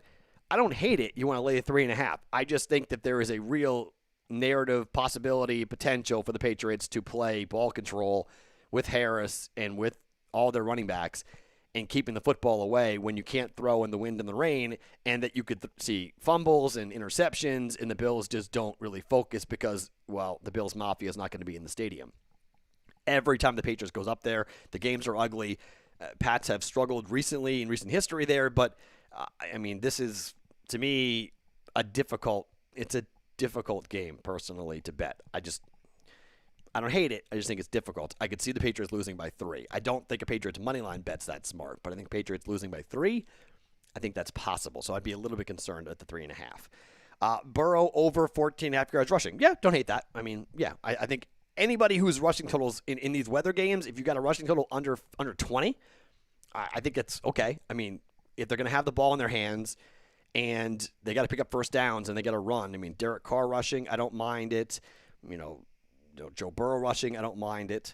I don't hate it. You want to lay a 3.5. I just think that there is a real narrative possibility, potential for the Patriots to play ball control with Harris and with all their running backs and keeping the football away when you can't throw in the wind and the rain, and that you could see fumbles and interceptions, and the Bills just don't really focus because, well, the Bills Mafia is not going to be in the stadium. Every time the Patriots goes up there, the games are ugly. Pats have struggled recently in recent history there, but this is, to me, it's a difficult game, personally, to bet. I don't hate it. I just think it's difficult. I could see the Patriots losing by 3. I don't think a Patriots money line bet's that smart, but I think Patriots losing by 3, I think that's possible. So I'd be a little bit concerned at the 3.5. Burrow over 14.5 yards rushing. Yeah, don't hate that. I think anybody who's rushing totals in these weather games, if you got a rushing total under 20, I think it's okay. If they're going to have the ball in their hands and they got to pick up first downs and they got to run. Derek Carr rushing, I don't mind it. Joe Burrow rushing, I don't mind it.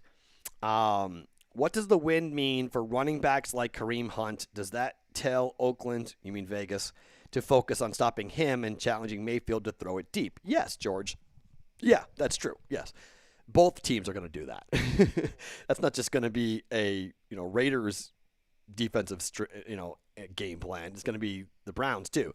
What does the wind mean for running backs like Kareem Hunt? Does that tell Oakland, you mean Vegas, to focus on stopping him and challenging Mayfield to throw it deep? Yes, George. Yeah, that's true. Yes. Both teams are going to do that. That's not just going to be a Raiders defensive, game plan. It's going to be the Browns too.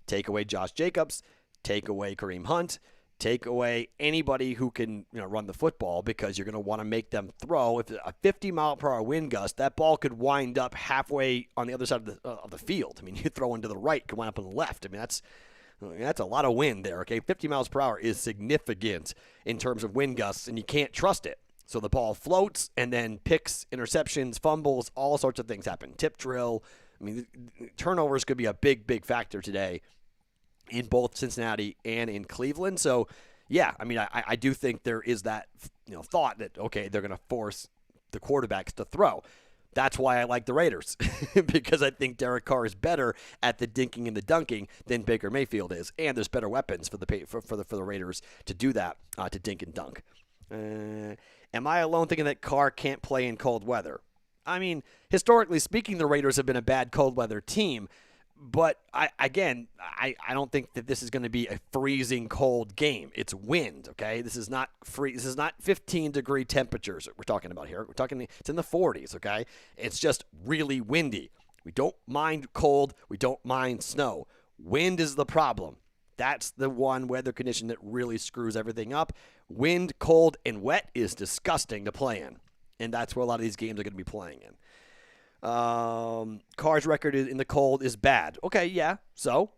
Take away Josh Jacobs, take away Kareem Hunt, take away anybody who can run the football, because you're going to want to make them throw. If a 50-mile-per-hour wind gust, that ball could wind up halfway on the other side of the field. I mean, you throw into the right, could wind up on the left. I mean, that's a lot of wind there. Okay, 50 miles per hour is significant in terms of wind gusts, and you can't trust it. So the ball floats, and then picks, interceptions, fumbles, all sorts of things happen. Tip drill. I mean, turnovers could be a big, big factor today in both Cincinnati and in Cleveland. So, yeah, I mean, I do think there is that thought that, okay, they're going to force the quarterbacks to throw. That's why I like the Raiders, because I think Derek Carr is better at the dinking and the dunking than Baker Mayfield is, and there's better weapons for the Raiders to do that, to dink and dunk. Am I alone thinking that Carr can't play in cold weather? I mean, historically speaking, the Raiders have been a bad cold weather team. But I don't think that this is going to be a freezing cold game. It's wind, okay? This is not This is not 15-degree temperatures that we're talking about here. It's in the 40s, okay? It's just really windy. We don't mind cold. We don't mind snow. Wind is the problem. That's the one weather condition that really screws everything up. Wind, cold, and wet is disgusting to play in. And that's where a lot of these games are going to be playing in. Carr's record in the cold is bad. Okay, yeah, so.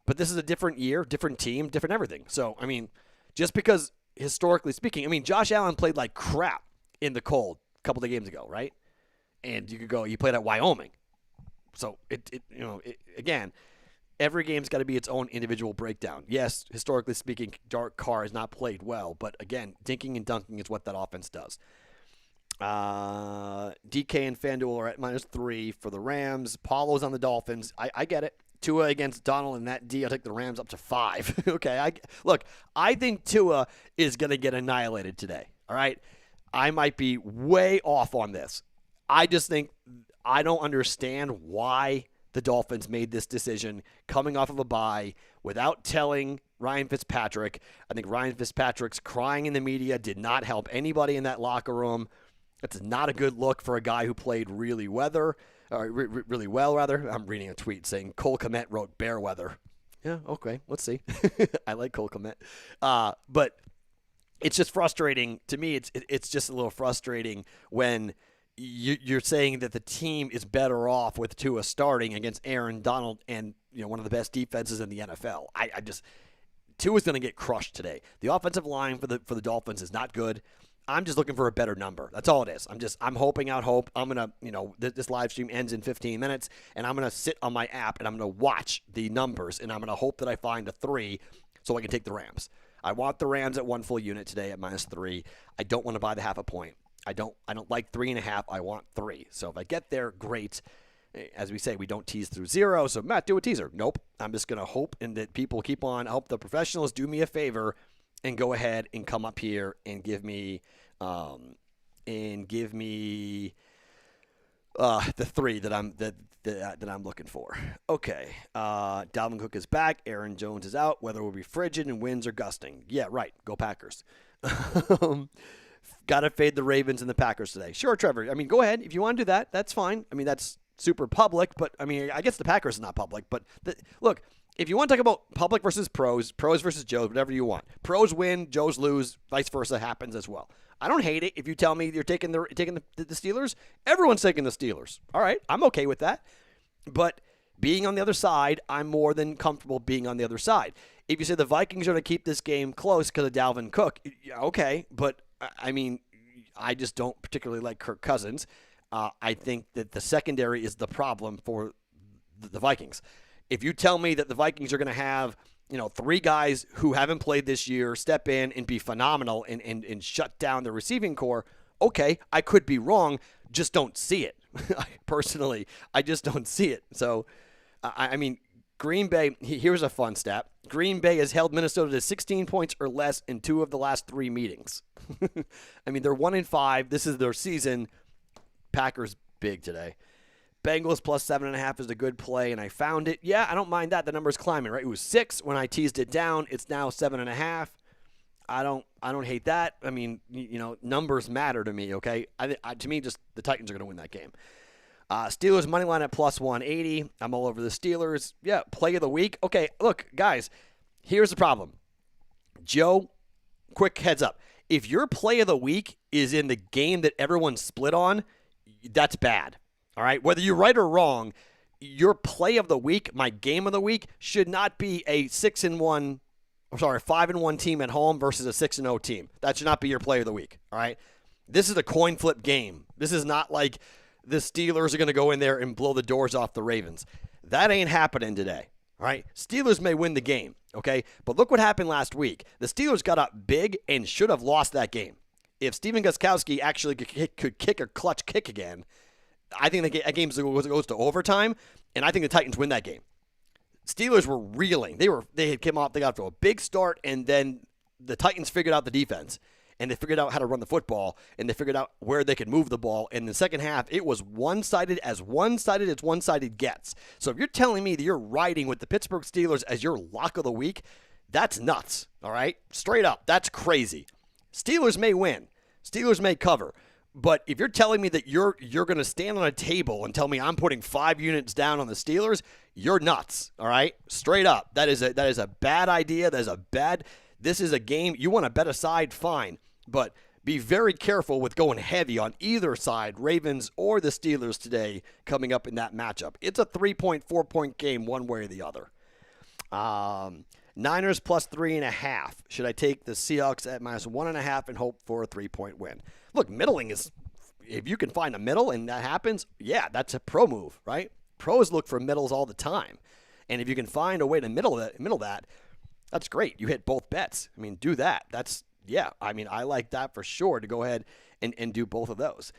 But this is a different year, different team, different everything. So, I mean, just because, historically speaking, I mean, Josh Allen played like crap in the cold a couple of games ago, right? And you played at Wyoming. So, again, every game's got to be its own individual breakdown. Yes, historically speaking, Derek Carr has not played well. But, again, dinking and dunking is what that offense does. DK and FanDuel are at -3 for the Rams. Paulo's on the Dolphins. I get it. Tua against Donald and that D. I'll take the Rams up to 5. Okay. I think Tua is going to get annihilated today. All right. I might be way off on this. I just think I don't understand why the Dolphins made this decision coming off of a bye without telling Ryan Fitzpatrick. I think Ryan Fitzpatrick's crying in the media did not help anybody in that locker room. That's not a good look for a guy who played really well. I'm reading a tweet saying Cole Kmet wrote bear weather. Yeah, okay, let's see. I like Cole Kmet. But it's just frustrating. To me, it's just a little frustrating when you're saying that the team is better off with Tua starting against Aaron Donald and one of the best defenses in the NFL. Tua's going to get crushed today. The offensive line for the Dolphins is not good. I'm just looking for a better number. That's all it is. I'm hoping out hope. I'm going to, this live stream ends in 15 minutes, and I'm going to sit on my app, and I'm going to watch the numbers, and I'm going to hope that I find a 3 so I can take the Rams. I want the Rams at 1 full unit today at -3. I don't want to buy the half a point. I don't like 3.5. I want 3. So if I get there, great. As we say, we don't tease through 0. So, Matt, do a teaser. Nope. I'm just going to hope and that people keep on. I hope the professionals do me a favor and go ahead and come up here and give me the 3 that I'm looking for. Okay. Dalvin Cook is back. Aaron Jones is out. Weather will be frigid and winds are gusting. Yeah, right. Go Packers. Got to fade the Ravens and the Packers today. Sure, Trevor. I mean, go ahead. If you want to do that, that's fine. I mean, that's super public, but I mean, I guess the Packers is not public. But look, if you want to talk about public versus pros versus Joes, whatever you want. Pros win, Joes lose, vice versa happens as well. I don't hate it if you tell me you're taking the Steelers. Everyone's taking the Steelers. All right, I'm okay with that. But being on the other side, I'm more than comfortable being on the other side. If you say the Vikings are going to keep this game close because of Dalvin Cook, okay, but I mean, I just don't particularly like Kirk Cousins. I think that the secondary is the problem for the Vikings. If you tell me that the Vikings are going to have 3 guys who haven't played this year step in and be phenomenal and shut down the receiving core, okay, I could be wrong, just don't see it. Personally, I just don't see it. So, I mean, Green Bay, here's a fun stat. Green Bay has held Minnesota to 16 points or less in 2 of the last 3 meetings. I mean, they're 1-5. This is their season. Packers big today. Bengals plus 7.5 is a good play, and I found it. Yeah, I don't mind that. The number's climbing, right? It was 6 when I teased it down. It's now 7.5. I don't hate that. I mean, numbers matter to me. Okay, to me, just the Titans are going to win that game. Steelers money line at plus 180. I'm all over the Steelers. Yeah, play of the week. Okay, look, guys, here's the problem. Joe, quick heads up. If your play of the week is in the game that everyone's split on, that's bad. All right? Whether you're right or wrong, your play of the week, my game of the week, should not be a 5-1 team at home versus a 6-0 team. That should not be your play of the week. All right? This is a coin flip game. This is not like the Steelers are going to go in there and blow the doors off the Ravens. That ain't happening today. All right? Steelers may win the game, okay? But look what happened last week. The Steelers got up big and should have lost that game. If Steven Gostkowski actually could kick a clutch kick again, I think that game goes to overtime, and I think the Titans win that game. Steelers were reeling. They had come off. They got to a big start, and then the Titans figured out the defense, and they figured out how to run the football, and they figured out where they could move the ball. And in the second half, it was one-sided as one-sided gets. So if you're telling me that you're riding with the Pittsburgh Steelers as your lock of the week, that's nuts. All right, straight up, that's crazy. Steelers may win. Steelers may cover. But if you're telling me that you're going to stand on a table and tell me I'm putting 5 units down on the Steelers, you're nuts. All right, straight up. That is a bad idea. This is a game you want to bet aside. Fine, but be very careful with going heavy on either side, Ravens or the Steelers today coming up in that matchup. It's a 3.4-point game one way or the other. Niners plus 3.5. Should I take the Seahawks at minus 1.5 and hope for a 3-point win? Look, middling is, if you can find a middle and that happens, yeah, that's a pro move, right? Pros look for middles all the time. And if you can find a way to middle that, that's great. You hit both bets. I mean, do that. I like that for sure to go ahead and do both of those.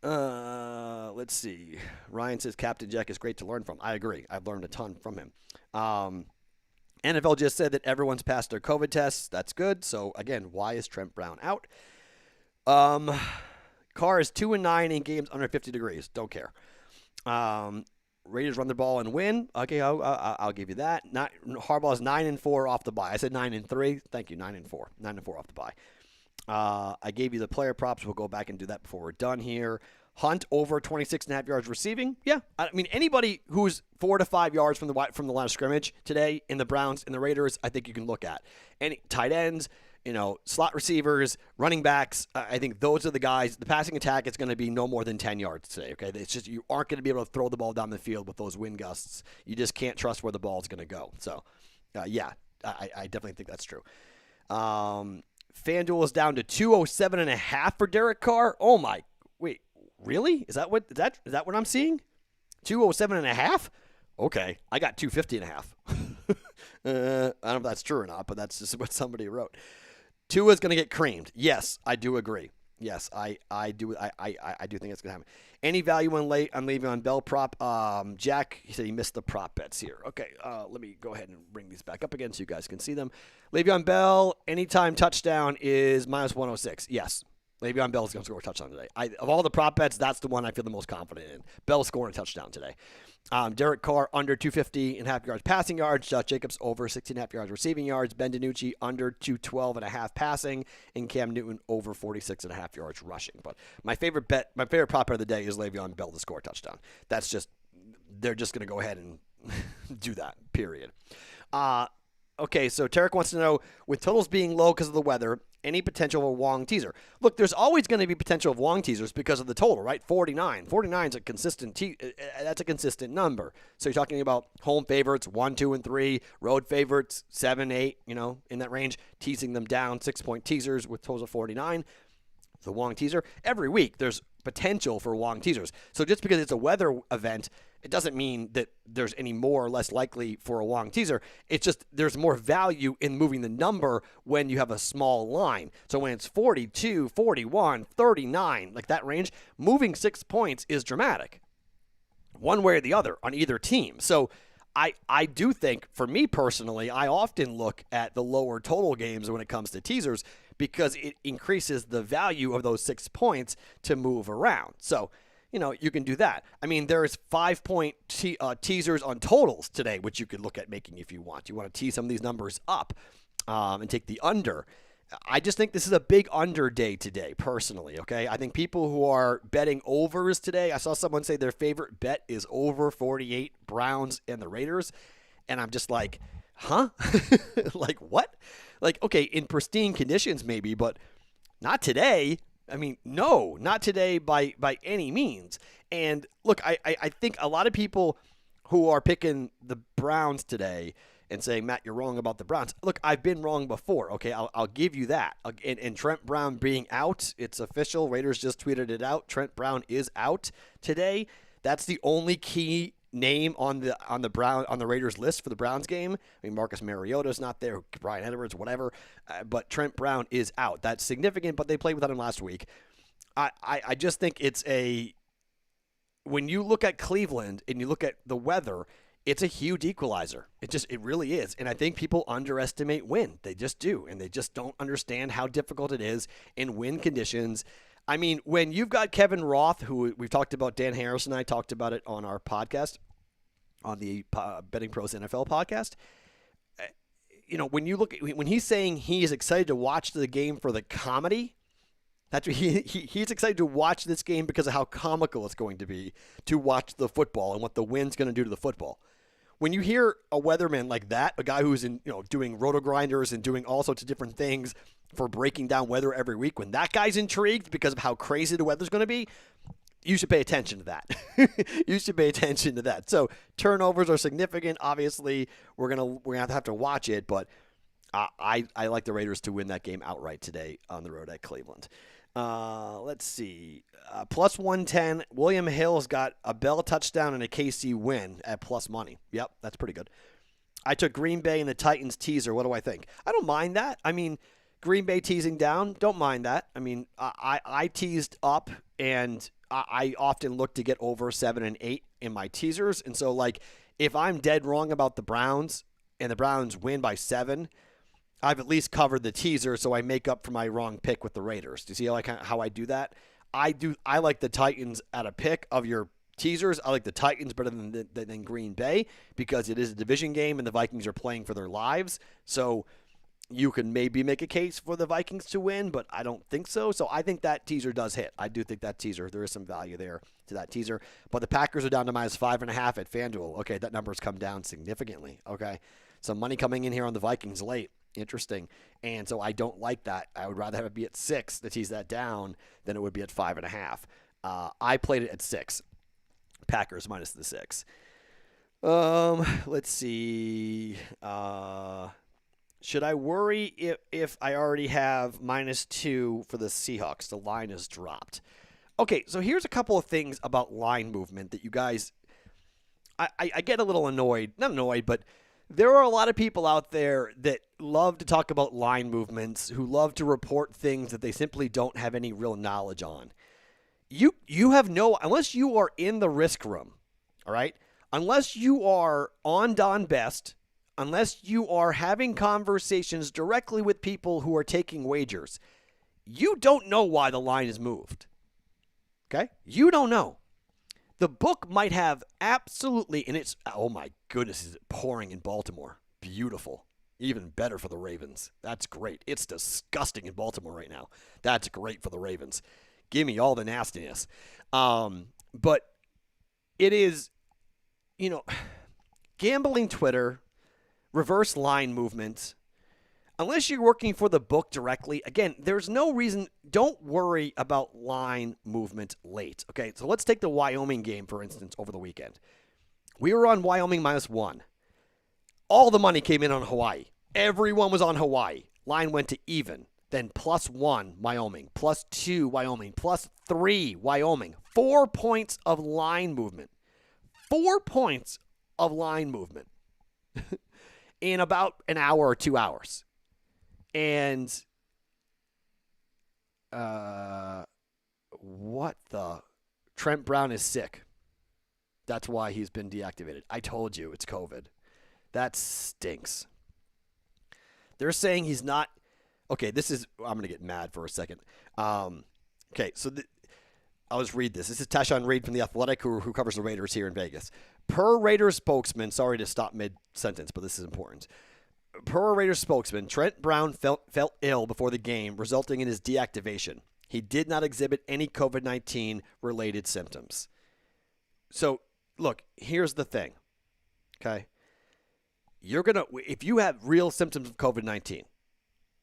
Let's see. Ryan says Captain Jack is great to learn from. I agree. I've learned a ton from him. NFL just said that everyone's passed their COVID tests. That's good. So, again, why is Trent Brown out? Carr is 2-9 in games under 50 degrees. Don't care. Raiders run the ball and win. Okay, I'll give you that. Harbaugh is 9-4 off the bye. I said 9-3. Thank you. 9-4. 9-4 off the bye. I gave you the player props. We'll go back and do that before we're done here. Hunt over 26.5 yards receiving. Yeah, I mean anybody who's 4 to 5 yards from the line of scrimmage today in the Browns and the Raiders, I think you can look at. Any tight ends, slot receivers, running backs. I think those are the guys. The passing attack is going to be no more than 10 yards today. Okay, it's just you aren't going to be able to throw the ball down the field with those wind gusts. You just can't trust where the ball is going to go. So, yeah, I definitely think that's true. FanDuel is down to 207.5 for Derek Carr. Oh my, wait, really? Is that what I'm seeing? 207.5? Okay, I got 250.5. I don't know if that's true or not, but that's just what somebody wrote. Tua's going to get creamed. Yes, I do agree. Yes, I do. I do think it's going to happen. Any value on Le'Veon Bell prop? Jack, he said he missed the prop bets here. Okay, let me go ahead and bring these back up again so you guys can see them. Le'Veon Bell, anytime touchdown is minus 106. Yes, Le'Veon Bell is going to score a touchdown today. Of all the prop bets, that's the one I feel the most confident in. Bell scoring a touchdown today. Derek Carr under 250.5 yards passing yards. Josh Jacobs over 16.5 yards receiving yards. Ben DiNucci under 212.5 passing. And Cam Newton over 46.5 yards rushing. But my favorite prop bet of the day is Le'Veon Bell to score a touchdown. They're just going to go ahead and do that, period. Okay, so Tarek wants to know, with totals being low because of the weather, any potential of a Wong teaser? Look, there's always going to be potential of Wong teasers because of the total, right? 49. 49 is a consistent that's a consistent number. So you're talking about home favorites, 1, 2, and 3, road favorites, 7, 8, in that range, teasing them down, 6-point teasers with totals of 49. The Wong teaser. Every week, there's potential for Wong teasers. So just because it's a weather event, it doesn't mean that there's any more or less likely for a Wong teaser. It's just there's more value in moving the number when you have a small line. So when it's 42, 41, 39, like that range, moving 6 points is dramatic. One way or the other on either team. So I do think, for me personally, I often look at the lower total games when it comes to teasers because it increases the value of those 6 points to move around. So, you can do that. I mean, there's 5-point teasers on totals today, which you could look at making if you want. You want to tee some of these numbers up and take the under. I just think this is a big under day today, personally, okay? I think people who are betting overs today, I saw someone say their favorite bet is over 48 Browns and the Raiders, and I'm just like, huh? Like, what? Like, okay, in pristine conditions maybe, but not today. I mean, no, not today by any means. And look, I think a lot of people who are picking the Browns today and saying, Matt, you're wrong about the Browns. Look, I've been wrong before, okay? I'll give you that. And Trent Brown being out, it's official. Raiders just tweeted it out. Trent Brown is out today. That's the only key name on the Raiders list for the Browns game. I mean, Marcus Mariota's not there, Brian Edwards, whatever. But Trent Brown is out. That's significant, but they played without him last week. I just think it's when you look at Cleveland and you look at the weather, it's a huge equalizer. It really is. And I think people underestimate wind. They just do. And they just don't understand how difficult it is in wind conditions. I mean, when you've got Kevin Roth, who we've talked about, Dan Harris and I talked about it on our podcast, on the Betting Pros NFL podcast. When he's saying he is excited to watch the game for the comedy, that's what he's excited to watch this game because of how comical it's going to be to watch the football and what the wind's going to do to the football. When you hear a weatherman like that, a guy who's doing roto-grinders and doing all sorts of different things for breaking down weather every week, when that guy's intrigued because of how crazy the weather's going to be, you should pay attention to that. You should pay attention to that. So turnovers are significant. Obviously, we're gonna have to watch it, but I like the Raiders to win that game outright today on the road at Cleveland. Let's see. Plus 110. William Hill's got a Bell touchdown and a KC win at plus money. Yep, that's pretty good. I took Green Bay and the Titans teaser. What do I think? I don't mind that. I mean, Green Bay teasing down, don't mind that. I mean, I teased up, and I often look to get over 7 and 8 in my teasers. And so, like, if I'm dead wrong about the Browns and the Browns win by 7, I've at least covered the teaser, so I make up for my wrong pick with the Raiders. Do you see how I do that? I like the Titans at a pick of your teasers. I like the Titans better than Green Bay because it is a division game and the Vikings are playing for their lives. So you can maybe make a case for the Vikings to win, but I don't think so. So I think that teaser does hit. I do think that teaser, there is some value there to that teaser. But the Packers are down to minus 5.5 at FanDuel. Okay, that number's come down significantly. Okay, some money coming in here on the Vikings late. Interesting. And so I don't like that. I would rather have it be at 6 to tease that down than it would be at 5.5. I played it at 6. Packers minus the 6. Let's see. Should I worry if I already have -2 for the Seahawks? The line is dropped. Okay, so here's a couple of things about line movement that you guys, I get a little annoyed. Not annoyed, but there are a lot of people out there that love to talk about line movements, who love to report things that they simply don't have any real knowledge on. You have no, unless you are in the risk room, all right? Unless you are on Don Best, unless you are having conversations directly with people who are taking wagers, you don't know why the line is moved. Okay? You don't know. The book might have absolutely, and it's, oh my goodness, is it pouring in Baltimore? Beautiful. Even better for the Ravens. That's great. It's disgusting in Baltimore right now. That's great for the Ravens. Give me all the nastiness. But it is, gambling Twitter, reverse line movements, unless you're working for the book directly, again, there's no reason. Don't worry about line movement late. Okay, so let's take the Wyoming game, for instance, over the weekend. We were on Wyoming -1. All the money came in on Hawaii. Everyone was on Hawaii. Line went to even. Then +1 Wyoming, +2 Wyoming, +3 Wyoming. 4 points of line movement. 4 points of line movement in about an hour or 2 hours. And what the? Trent Brown is sick. That's why he's been deactivated. I told you it's COVID. That stinks. They're saying he's not. Okay, I'm going to get mad for a second. Okay, so I'll just read this. This is Tashawn Reed from The Athletic, who covers the Raiders here in Vegas. Per Raiders spokesman, sorry to stop mid-sentence, but this is important. Per Raiders spokesman, Trent Brown felt ill before the game, resulting in his deactivation. He did not exhibit any COVID-19 related symptoms. So, look, here's the thing, okay? If you have real symptoms of COVID-19,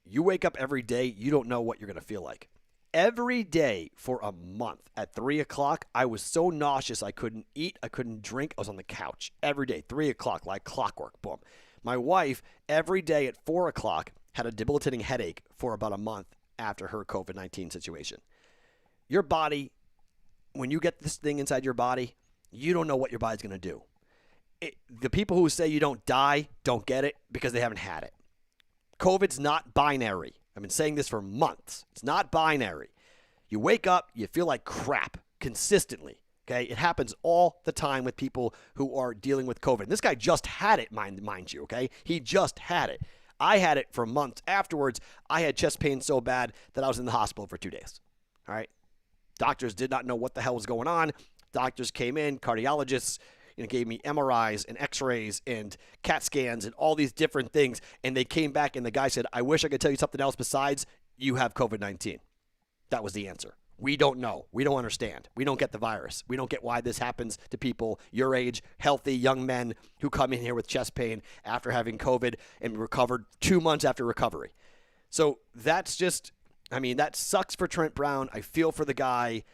you wake up every day, you don't know what you're going to feel like. Every day for a month at 3 o'clock, I was so nauseous I couldn't eat, I couldn't drink. I was on the couch every day, 3 o'clock, like clockwork, boom. My wife, every day at 4 o'clock, had a debilitating headache for about a month after her COVID-19 situation. Your body, when you get this thing inside your body, you don't know what your body's going to do. The people who say you don't die don't get it because they haven't had it. COVID's not binary. I've been saying this for months. It's not binary. You wake up, you feel like crap consistently. Okay, it happens all the time with people who are dealing with COVID. And this guy just had it, mind you. Okay, he just had it. I had it for months afterwards. I had chest pain so bad that I was in the hospital for 2 days. All right, doctors did not know what the hell was going on. Doctors came in, cardiologists, gave me MRIs and X-rays and CAT scans and all these different things. And they came back and the guy said, I wish I could tell you something else besides you have COVID-19. That was the answer. We don't know. We don't understand. We don't get the virus. We don't get why this happens to people your age, healthy young men who come in here with chest pain after having COVID and recovered 2 months after recovery. So that's just, that sucks for Trent Brown. I feel for the guy.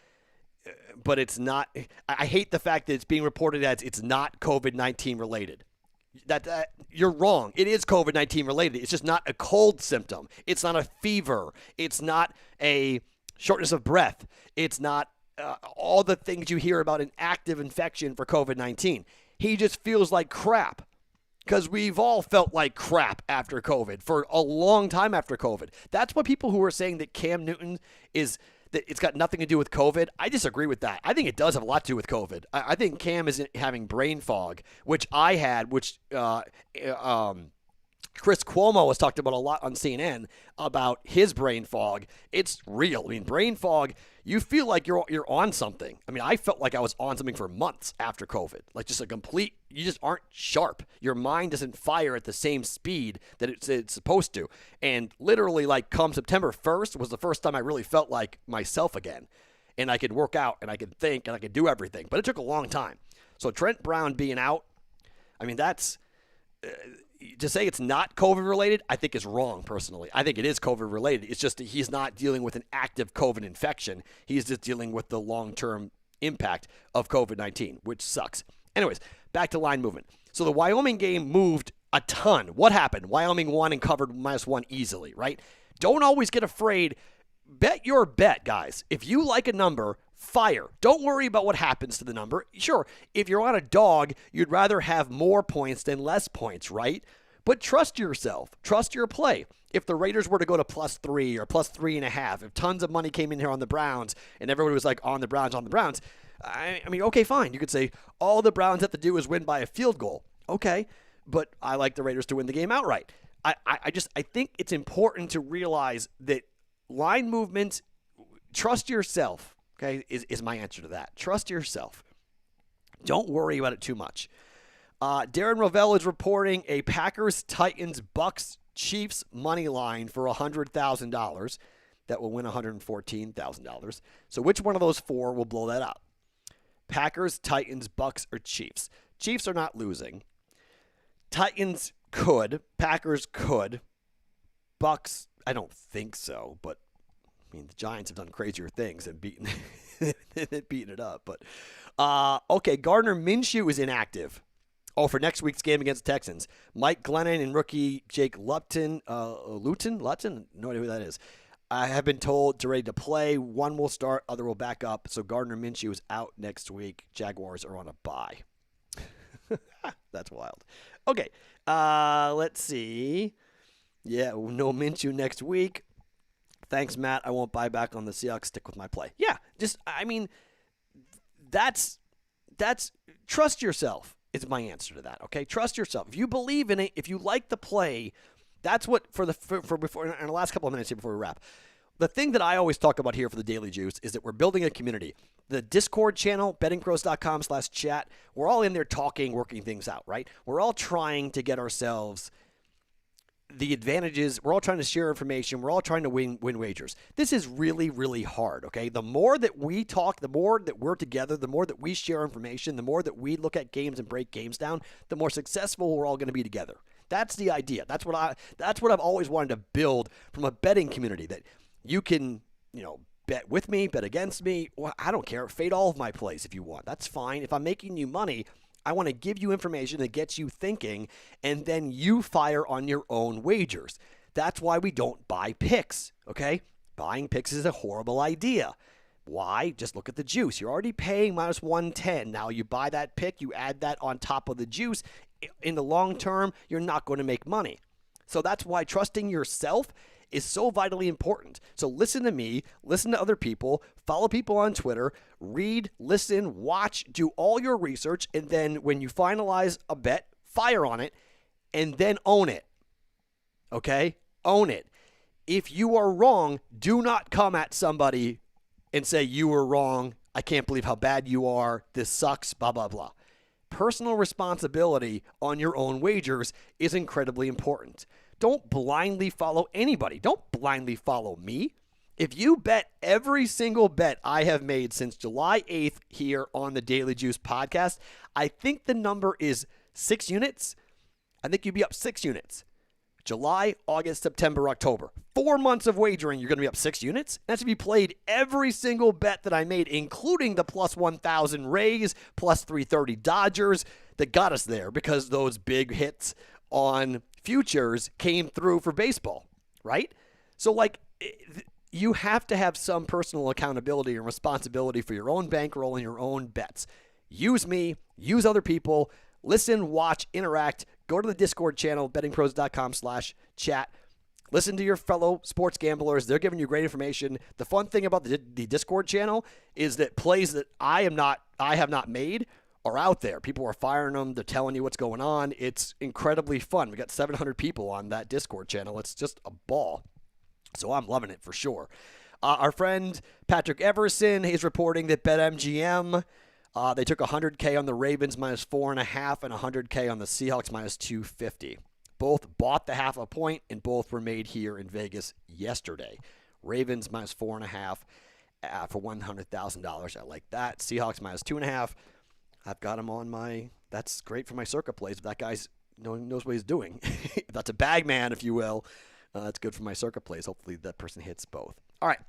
But it's not. I hate the fact that it's being reported as it's not COVID-19 related. That you're wrong. It is COVID-19 related. It's just not a cold symptom. It's not a fever. It's not a shortness of breath. It's not all the things you hear about an active infection for COVID-19. He just feels like crap because we've all felt like crap after COVID for a long time after COVID. That's what people who are saying that Cam Newton is. That it's got nothing to do with COVID. I disagree with that. I think it does have a lot to do with COVID. I think Cam is having brain fog, which I had, which Chris Cuomo has talked about a lot on CNN about his brain fog. It's real. Brain fog, you feel like you're on something. I felt like I was on something for months after COVID. Like just you just aren't sharp. Your mind doesn't fire at the same speed that it's supposed to. And literally like come September 1st was the first time I really felt like myself again. And I could work out and I could think and I could do everything. But it took a long time. So Trent Brown being out, that's... to say it's not COVID related, I think is wrong personally. I think it is COVID related. It's just that he's not dealing with an active COVID infection. He's just dealing with the long-term impact of COVID-19, which sucks. Anyways, back to line movement. So the Wyoming game moved a ton. What happened? Wyoming won and covered -1 easily, right? Don't always get afraid. Bet your bet, guys. If you like a number, fire. Don't worry about what happens to the number. Sure, if you're on a dog, you'd rather have more points than less points, right? But trust yourself. Trust your play. If the Raiders were to go to +3 or +3.5, if tons of money came in here on the Browns and everybody was like on the Browns, okay, fine. You could say all the Browns have to do is win by a field goal. Okay, but I like the Raiders to win the game outright. I think it's important to realize that line movement, trust yourself. Okay, is my answer to that. Trust yourself. Don't worry about it too much. Darren Rovell is reporting a Packers, Titans, Bucks, Chiefs money line for $100,000 that will win $114,000. So which one of those four will blow that up? Packers, Titans, Bucks, or Chiefs? Chiefs are not losing. Titans could. Packers could. Bucks, I don't think so, but the Giants have done crazier things and beaten it up. But okay, Gardner Minshew is inactive. Oh, for next week's game against Texans. Mike Glennon and rookie Jake Luton, no idea who that is. I have been told to ready to play. One will start, other will back up. So Gardner Minshew is out next week. Jaguars are on a bye. That's wild. Okay, let's see. Yeah, no Minshew next week. Thanks, Matt. I won't buy back on the Seahawks. Stick with my play. Yeah, that's trust yourself is my answer to that. Okay, trust yourself. If you believe in it, if you like the play, that's what for before in the last couple of minutes here before we wrap. The thing that I always talk about here for the Daily Juice is that we're building a community. The Discord channel, bettingpros.com/chat, we're all in there talking, working things out, right? We're all trying to get ourselves the advantages. We're all trying to share information. We're all trying to win wagers. This is really, really hard, okay? The more that we talk, the more that we're together, the more that we share information, the more that we look at games and break games down, the more successful we're all going to be together. That's the idea. That's what I've always wanted to build from a betting community, that you can, bet with me, bet against me. Well, I don't care. Fade all of my plays if you want. That's fine. If I'm making you money, I want to give you information that gets you thinking, and then you fire on your own wagers. That's why we don't buy picks, okay? Buying picks is a horrible idea. Why? Just look at the juice. You're already paying minus 110. Now you buy that pick, you add that on top of the juice. In the long term, you're not going to make money. So that's why trusting yourself is so vitally important. So listen to me, listen to other people, follow people on Twitter, read, listen, watch, do all your research, and then when you finalize a bet, fire on it, and then own it. Okay? Own it. If you are wrong, do not come at somebody and say you were wrong, I can't believe how bad you are, this sucks, blah, blah, blah. Personal responsibility on your own wagers is incredibly important. Don't blindly follow anybody. Don't blindly follow me. If you bet every single bet I have made since July 8th here on the Daily Juice podcast, I think the number is 6 units. I think you'd be up 6 units. July, August, September, October. 4 months of wagering, you're going to be up 6 units. That's if you played every single bet that I made, including the plus 1,000 Rays, plus 330 Dodgers that got us there because those big hits on futures came through for baseball, right? So, you have to have some personal accountability and responsibility for your own bankroll and your own bets. Use me, use other people, listen, watch, interact. Go to the Discord channel, bettingpros.com/chat. Listen to your fellow sports gamblers. They're giving you great information. The fun thing about the Discord channel is that plays that I have not made are out there. People are firing them. They're telling you what's going on. It's incredibly fun. We got 700 people on that Discord channel. It's just a ball. So I'm loving it for sure. Our friend Patrick Everson is reporting that BetMGM, they took $100K on the Ravens minus 4.5 and $100K on the Seahawks minus 250. Both bought the half a point, and both were made here in Vegas yesterday. Ravens minus 4.5 for $100,000. I like that. Seahawks minus 2.5. I've got him on my. That's great for my circuit plays. If that guy's knows what he's doing. If that's a bag man, if you will. That's good for my circuit plays. Hopefully that person hits both. All right.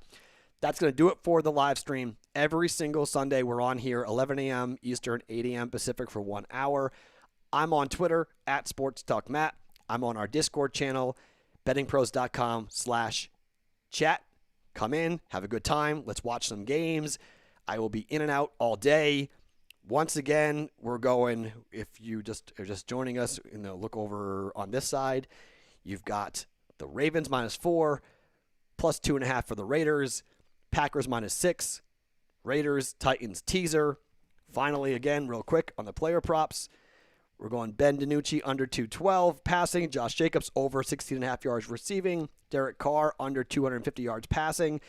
That's going to do it for the live stream. Every single Sunday, we're on here, 11 a.m. Eastern, 8 a.m. Pacific for 1 hour. I'm on Twitter, @SportsTalkMatt. I'm on our Discord channel, bettingpros.com/chat. Come in, have a good time. Let's watch some games. I will be in and out all day. Once again, we're going, if you just are just joining us, look over on this side. You've got the Ravens minus 4, plus 2.5 for the Raiders. Packers minus 6. Raiders, Titans teaser. Finally, again, real quick on the player props. We're going Ben DiNucci under 212 passing. Josh Jacobs over 16.5 yards receiving. Derek Carr under 250 yards passing.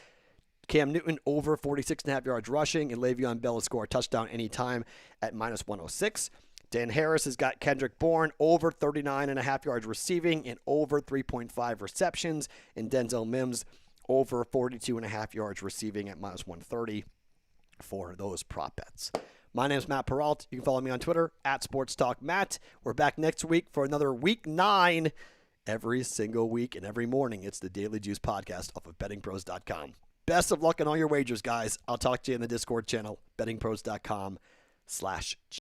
Cam Newton over 46.5 yards rushing. And Le'Veon Bell to score a touchdown anytime at minus 106. Dan Harris has got Kendrick Bourne over 39.5 yards receiving and over 3.5 receptions. And Denzel Mims over 42.5 yards receiving at minus 130 for those prop bets. My name is Matt Perrault. You can follow me on Twitter, @SportsTalkMatt. We're back next week for another Week 9. Every single week and every morning, it's the Daily Juice podcast off of bettingpros.com. Best of luck on all your wagers, guys. I'll talk to you in the Discord channel, bettingpros.com/chat.